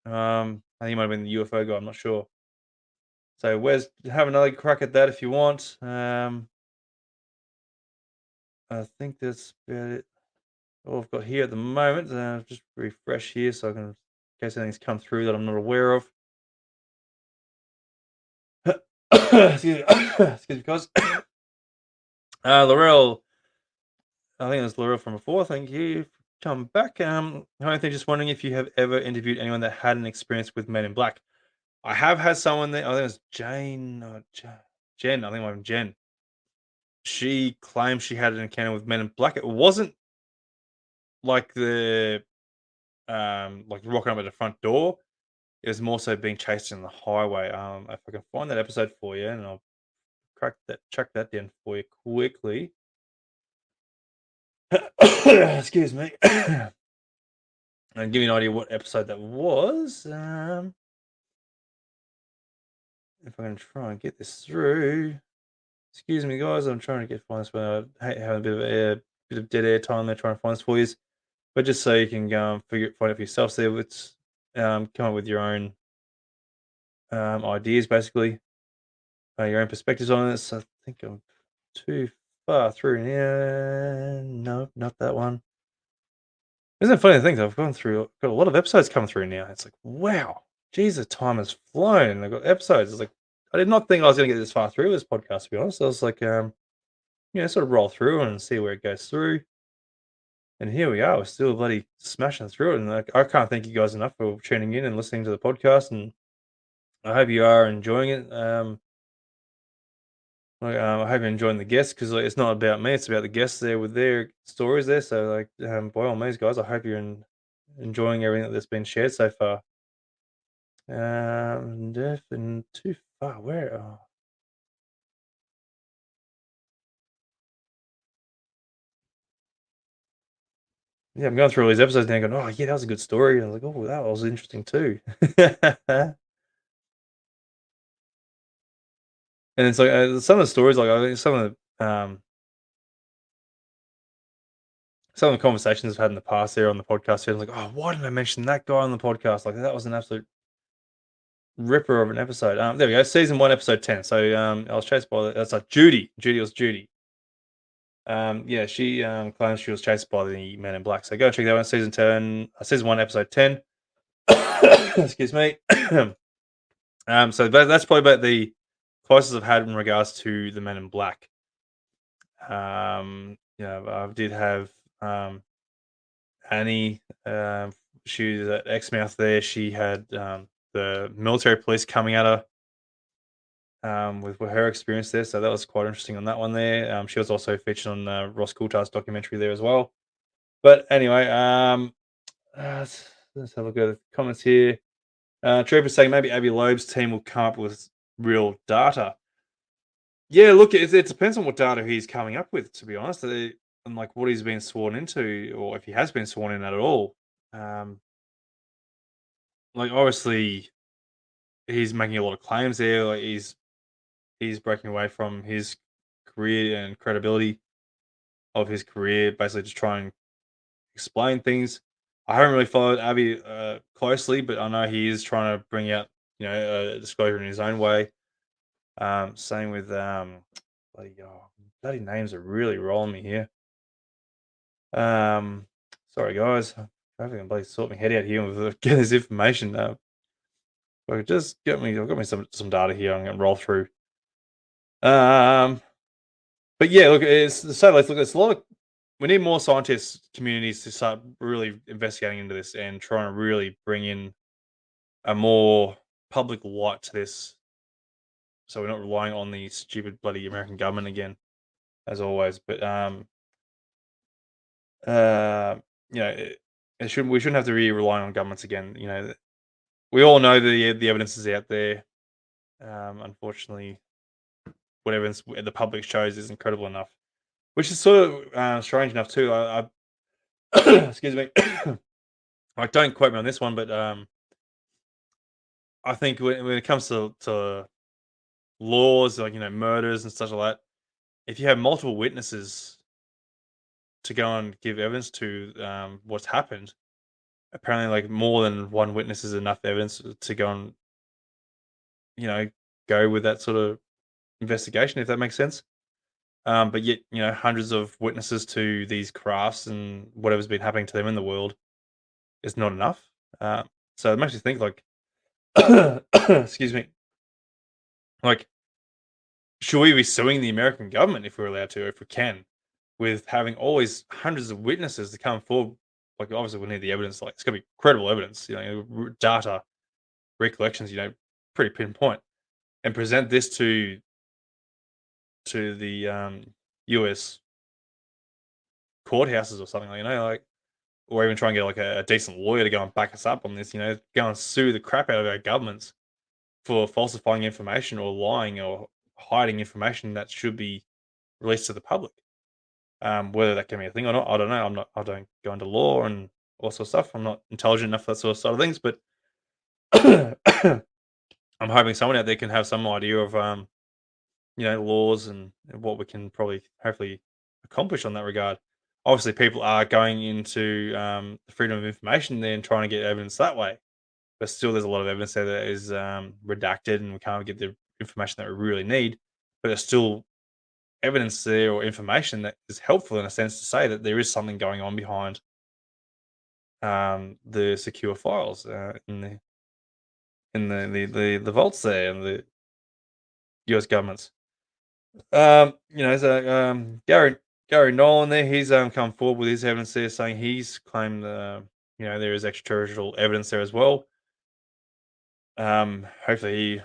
think he might have been the UFO guy. I'm not sure. So Wes, have another crack at that if you want. I think that's about it. All I've got here at the moment. Just refresh here so I can, in case anything's come through that I'm not aware of. Excuse me, excuse me, guys. Laurel, I think it was Laurel from before. Thank you for coming back. Anthony, just wondering if you have ever interviewed anyone that had an experience with Men in Black. I have had someone that I think it was Jane or Jen. I think it was Jen. She claimed she had an encounter with Men in Black. It wasn't like the like rocking up at the front door. It was more so being chased in the highway. If I can find that episode for you, and I'll track that down for you quickly. Excuse me. And give you an idea what episode that was. If I can try and get this through. Excuse me, guys. I'm trying to find this one. I hate having a bit of dead air time there trying to find this for you. But just so you can go and find it for yourself, there, let's come up with your own ideas, basically, your own perspectives on this. I think I'm too far through now. No, not that one. Isn't it funny to think that I've got a lot of episodes coming through now. It's like, wow, geez, the time has flown. I've got episodes. It's like, I did not think I was going to get this far through this podcast, to be honest. I was like, sort of roll through and see where it goes through. And here we are. We're still bloody smashing through it. And I can't thank you guys enough for tuning in and listening to the podcast. And I hope you are enjoying it. I hope you're enjoying the guests because it's not about me; it's about the guests there with their stories there. So, by all means, guys, I hope you're enjoying everything that's been shared so far. Deaf and too far. Where? Oh. Yeah, I'm going through all these episodes now, going, "Oh, yeah, that was a good story." And I was like, "Oh, that was interesting too." And it's like some of the stories, like I think some of the conversations I've had in the past there on the podcast here, I was like, oh, why didn't I mention that guy on the podcast? Like that was an absolute ripper of an episode. There we go, season 1, episode 10. So I was chased by that's like Judy. Judy was Judy. Yeah, she claims she was chased by the Men in Black. So go check that one. Season 1, episode 10. Excuse me. So that's probably about the closest I've had in regards to the Men in Black. I did have Annie. She was at Exmouth there. She had the military police coming at her with her experience there. So that was quite interesting on that one there. She was also featured on Ross Coulthard's documentary there as well. But anyway, let's have a look at the comments here. Trooper saying maybe Abby Loeb's team will come up with real data. Yeah, look, it depends on what data he's coming up with, to be honest, and like what he's been sworn into, or if he has been sworn in at all. Like obviously, he's making a lot of claims there. Like he's breaking away from his career and credibility of his career, basically just try and explain things. I haven't really followed Abiy closely, but I know he is trying to bring out, a disclosure in his own way. Same with bloody names are really rolling me here. Sorry guys, I can bloody sort my head out here with get this information. Just I've got me some data here. I'm gonna roll through. But yeah, look, it's the satellites. Look, it's a lot of. We need more scientists communities to start really investigating into this and trying to really bring in a more public light to this, so we're not relying on the stupid bloody American government again, as always. But we shouldn't have to really rely on governments again. We all know the evidence is out there. Unfortunately, what evidence the public shows is incredible enough, which is sort of strange enough too. I excuse me. Like, don't quote me on this one, but I think when it comes to laws, like murders and stuff like that, if you have multiple witnesses to go and give evidence to what's happened, apparently like more than one witness is enough evidence to go and go with that sort of investigation, if that makes sense. But yet, hundreds of witnesses to these crafts and whatever's been happening to them in the world is not enough. So it makes me think, like, excuse me, like, should we be suing the American government if we're allowed to, if we can, with having always hundreds of witnesses to come forward? Like, obviously, we need the evidence. Like, it's got to be credible evidence, data, recollections, pretty pinpoint, and present this to the U.S. courthouses or something, like, or even try and get like a decent lawyer to go and back us up on this. Go and sue the crap out of our governments for falsifying information or lying or hiding information that should be released to the public. Whether that can be a thing or not, I don't know. I don't go into law and all sorts of stuff. I'm not intelligent enough for that sort of things, but I'm hoping someone out there can have some idea of laws and what we can probably hopefully accomplish on that regard. Obviously, people are going into the freedom of information there and trying to get evidence that way, but still, there's a lot of evidence there that is redacted, and we can't get the information that we really need. But there's still evidence there or information that is helpful in a sense to say that there is something going on behind the secure files in the vaults there and the U.S. governments. Gary Nolan there, he's come forward with his evidence there, saying he's claimed there is extraterrestrial evidence there as well. Hopefully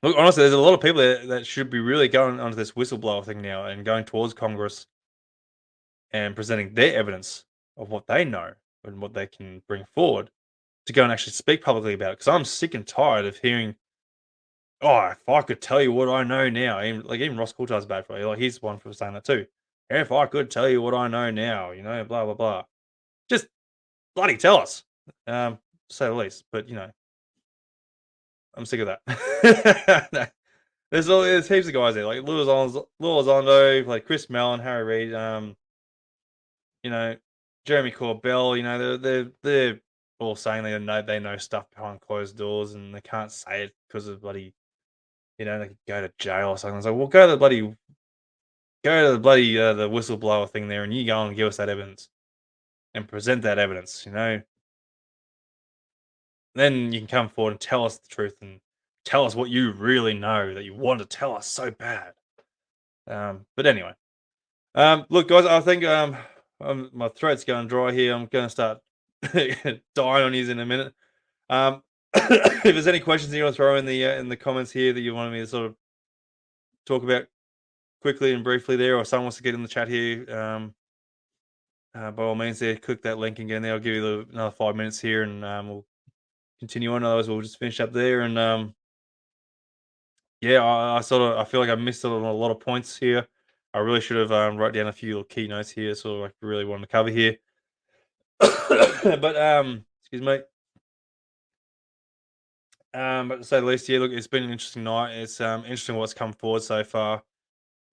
look, honestly, there's a lot of people that should be really going onto this whistleblower thing now and going towards Congress and presenting their evidence of what they know and what they can bring forward to go and actually speak publicly about it. Because I'm sick and tired of hearing, oh, if I could tell you what I know now, even Ross Coulthard's bad for it. Like, he's one for saying that too. If I could tell you what I know now, blah blah blah. Just bloody tell us, to say the least. But I'm sick of that. There's heaps of guys there, like Lou Elizondo, like Chris Mellon, Harry Reid, Jeremy Corbell. They're all saying they know stuff behind closed doors and they can't say it because of bloody, they could go to jail or something. It's like, well, go to the bloody the whistleblower thing there, and you go and give us that evidence and present that evidence. Then you can come forward and tell us the truth and tell us what you really know that you want to tell us so bad. But anyway, look, guys, I think my throat's going dry here. I'm going to start dying on you in a minute. If there's any questions you want to throw in the comments here that you wanted me to sort of talk about quickly and briefly there, or someone wants to get in the chat here, by all means, there, click that link and get in there. I'll give you another 5 minutes here, and we'll continue on. Otherwise, we'll just finish up there. And I feel like I missed on a lot of points here. I really should have wrote down a few little key notes here, sort of like really wanted to cover here. But excuse me. But to say the least, yeah, look, it's been an interesting night. It's interesting what's come forward so far.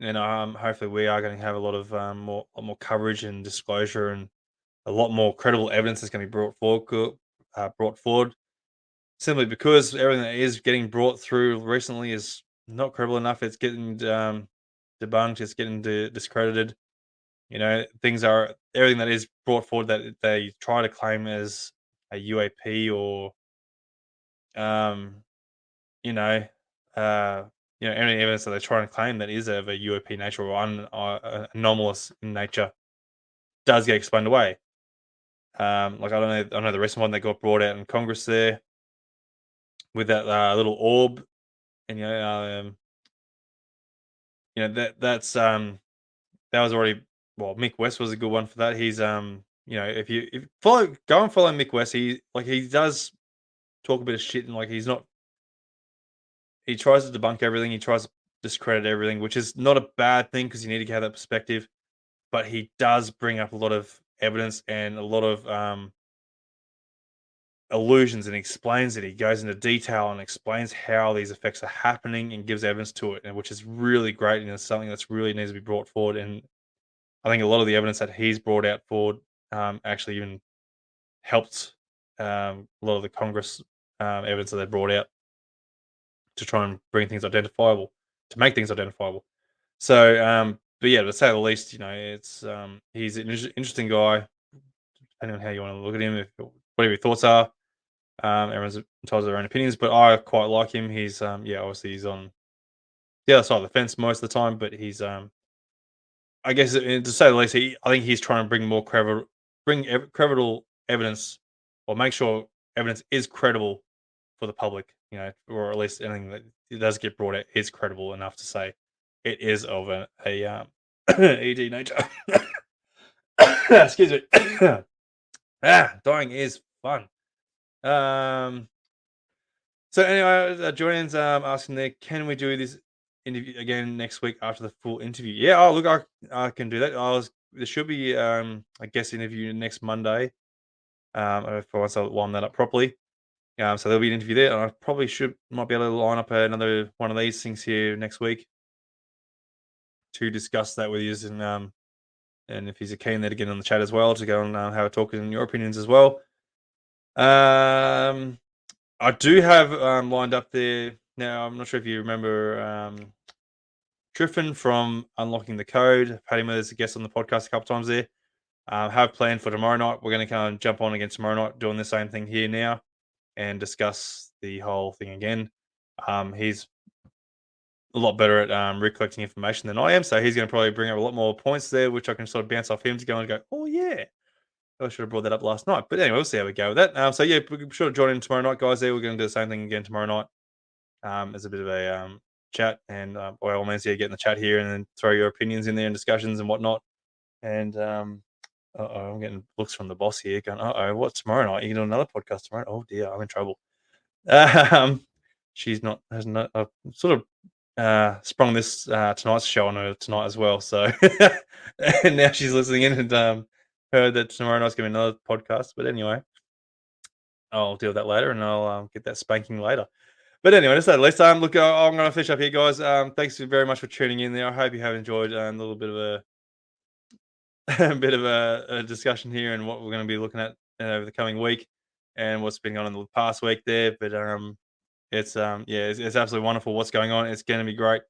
And hopefully we are going to have a lot of more coverage and disclosure, and a lot more credible evidence that's going to be brought forward. Simply because everything that is getting brought through recently is not credible enough. It's getting debunked. It's getting discredited. Everything that is brought forward that they try to claim as a UAP or um, you know, any evidence that they're trying to claim that is of a UAP nature or anomalous in nature does get explained away. Like I know the recent one that got brought out in Congress there with that little orb, and that was already, well, Mick West was a good one for that. He's if you go and follow Mick West, he does talk a bit of shit, and he tries to debunk everything. He tries to discredit everything, which is not a bad thing because you need to have that perspective. But he does bring up a lot of evidence and a lot of illusions, and explains it. He goes into detail and explains how these effects are happening and gives evidence to it, and which is really great, and it's something that's really needs to be brought forward. And I think a lot of the evidence that he's brought out forward actually even helped a lot of the Congress evidence that they brought out to try and bring things identifiable, to make things identifiable. So, but yeah, to say the least, it's he's an interesting guy. Depending on how you want to look at him, whatever your thoughts are, everyone's entitled to their own opinions. But I quite like him. He's obviously he's on the other side of the fence most of the time, but he's I guess to say the least, I think he's trying to bring more credible evidence, or make sure evidence is credible for the public, or at least anything that does get brought out is credible enough to say it is of a ED nature. Excuse me. Dying is fun. So anyway, Julian's asking there, can we do this interview again next week after the full interview? Yeah, look, I can do that. There should be a guest interview next Monday. If I want to line that up properly. So there'll be an interview there, and I probably might be able to line up another one of these things here next week to discuss that with you, and if he's keen there to get on the chat as well, to go and have a talk in your opinions as well. I do have lined up there now. I'm not sure if you remember Triffin from Unlocking the Code. I've had him as a guest on the podcast a couple times there. Have planned for tomorrow night. We're going to kind of jump on again tomorrow night, doing the same thing here now, and discuss the whole thing again. He's a lot better at recollecting information than I am, so he's going to probably bring up a lot more points there, which I can sort of bounce off him to go and go, oh yeah, I should have brought that up last night. But anyway, we'll see how we go with that. So yeah, be sure to join in tomorrow night, guys. There, we're going to do the same thing again tomorrow night. As a bit of a chat, and by all means, yeah, get in the chat here and then throw your opinions in there and discussions and whatnot. And I'm getting looks from the boss here going, what's tomorrow night? You can do another podcast tomorrow? Oh dear, I'm in trouble. She's not, I've sort of sprung this tonight's show on her tonight as well. So, and now she's listening in and heard that tomorrow night's going to be another podcast. But anyway, I'll deal with that later, and I'll get that spanking later. But anyway, just at least look, I'm going to finish up here, guys. Thanks very much for tuning in there. I hope you have enjoyed a little bit of a discussion here, and what we're going to be looking at over the coming week, and what's been going on in the past week there. But it's absolutely wonderful what's going on. It's going to be great.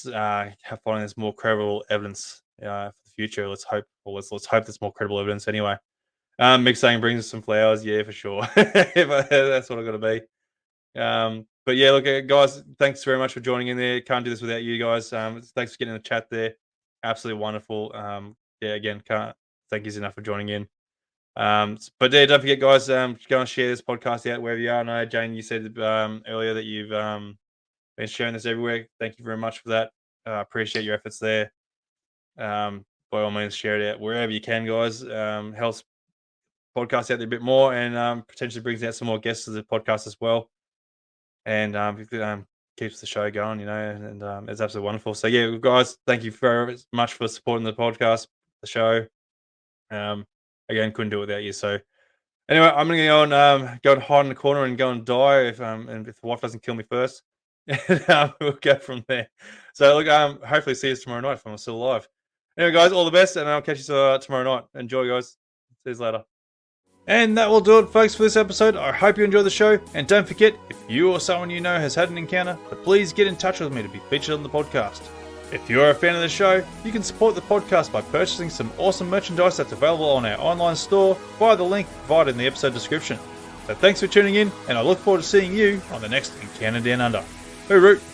Finding this more credible evidence for the future. Let's hope there's more credible evidence anyway. Mick saying brings us some flowers. Yeah, for sure. That's what I've got to be. But yeah, look, guys, thanks very much for joining in there. Can't do this without you guys. Thanks for getting in the chat there. Absolutely wonderful. Again, can't thank you enough for joining in. But yeah, don't forget, guys, go and share this podcast out wherever you are. I know, Jane, you said earlier that you've been sharing this everywhere. Thank you very much for that. Appreciate your efforts there. By all means, share it out wherever you can, guys. Helps podcast out there a bit more, and potentially brings out some more guests to the podcast as well. And keeps the show going, and it's absolutely wonderful. So yeah, guys, thank you very much for supporting the podcast, the show. Again, couldn't do it without you. So Anyway, I'm gonna go and hide in the corner and go and die if the wife doesn't kill me first. And we'll go from there. So look, hopefully see you tomorrow night if I'm still alive. Anyway, guys, all the best, and I'll catch you tomorrow night. Enjoy, guys. See you later. And that will do it, folks, for this episode. I hope you enjoyed the show. And don't forget, if you or someone you know has had an encounter, please get in touch with me to be featured on the podcast. If you're a fan of the show, you can support the podcast by purchasing some awesome merchandise that's available on our online store via the link provided in the episode description. So thanks for tuning in, and I look forward to seeing you on the next Encounter Down Under. Hooroo!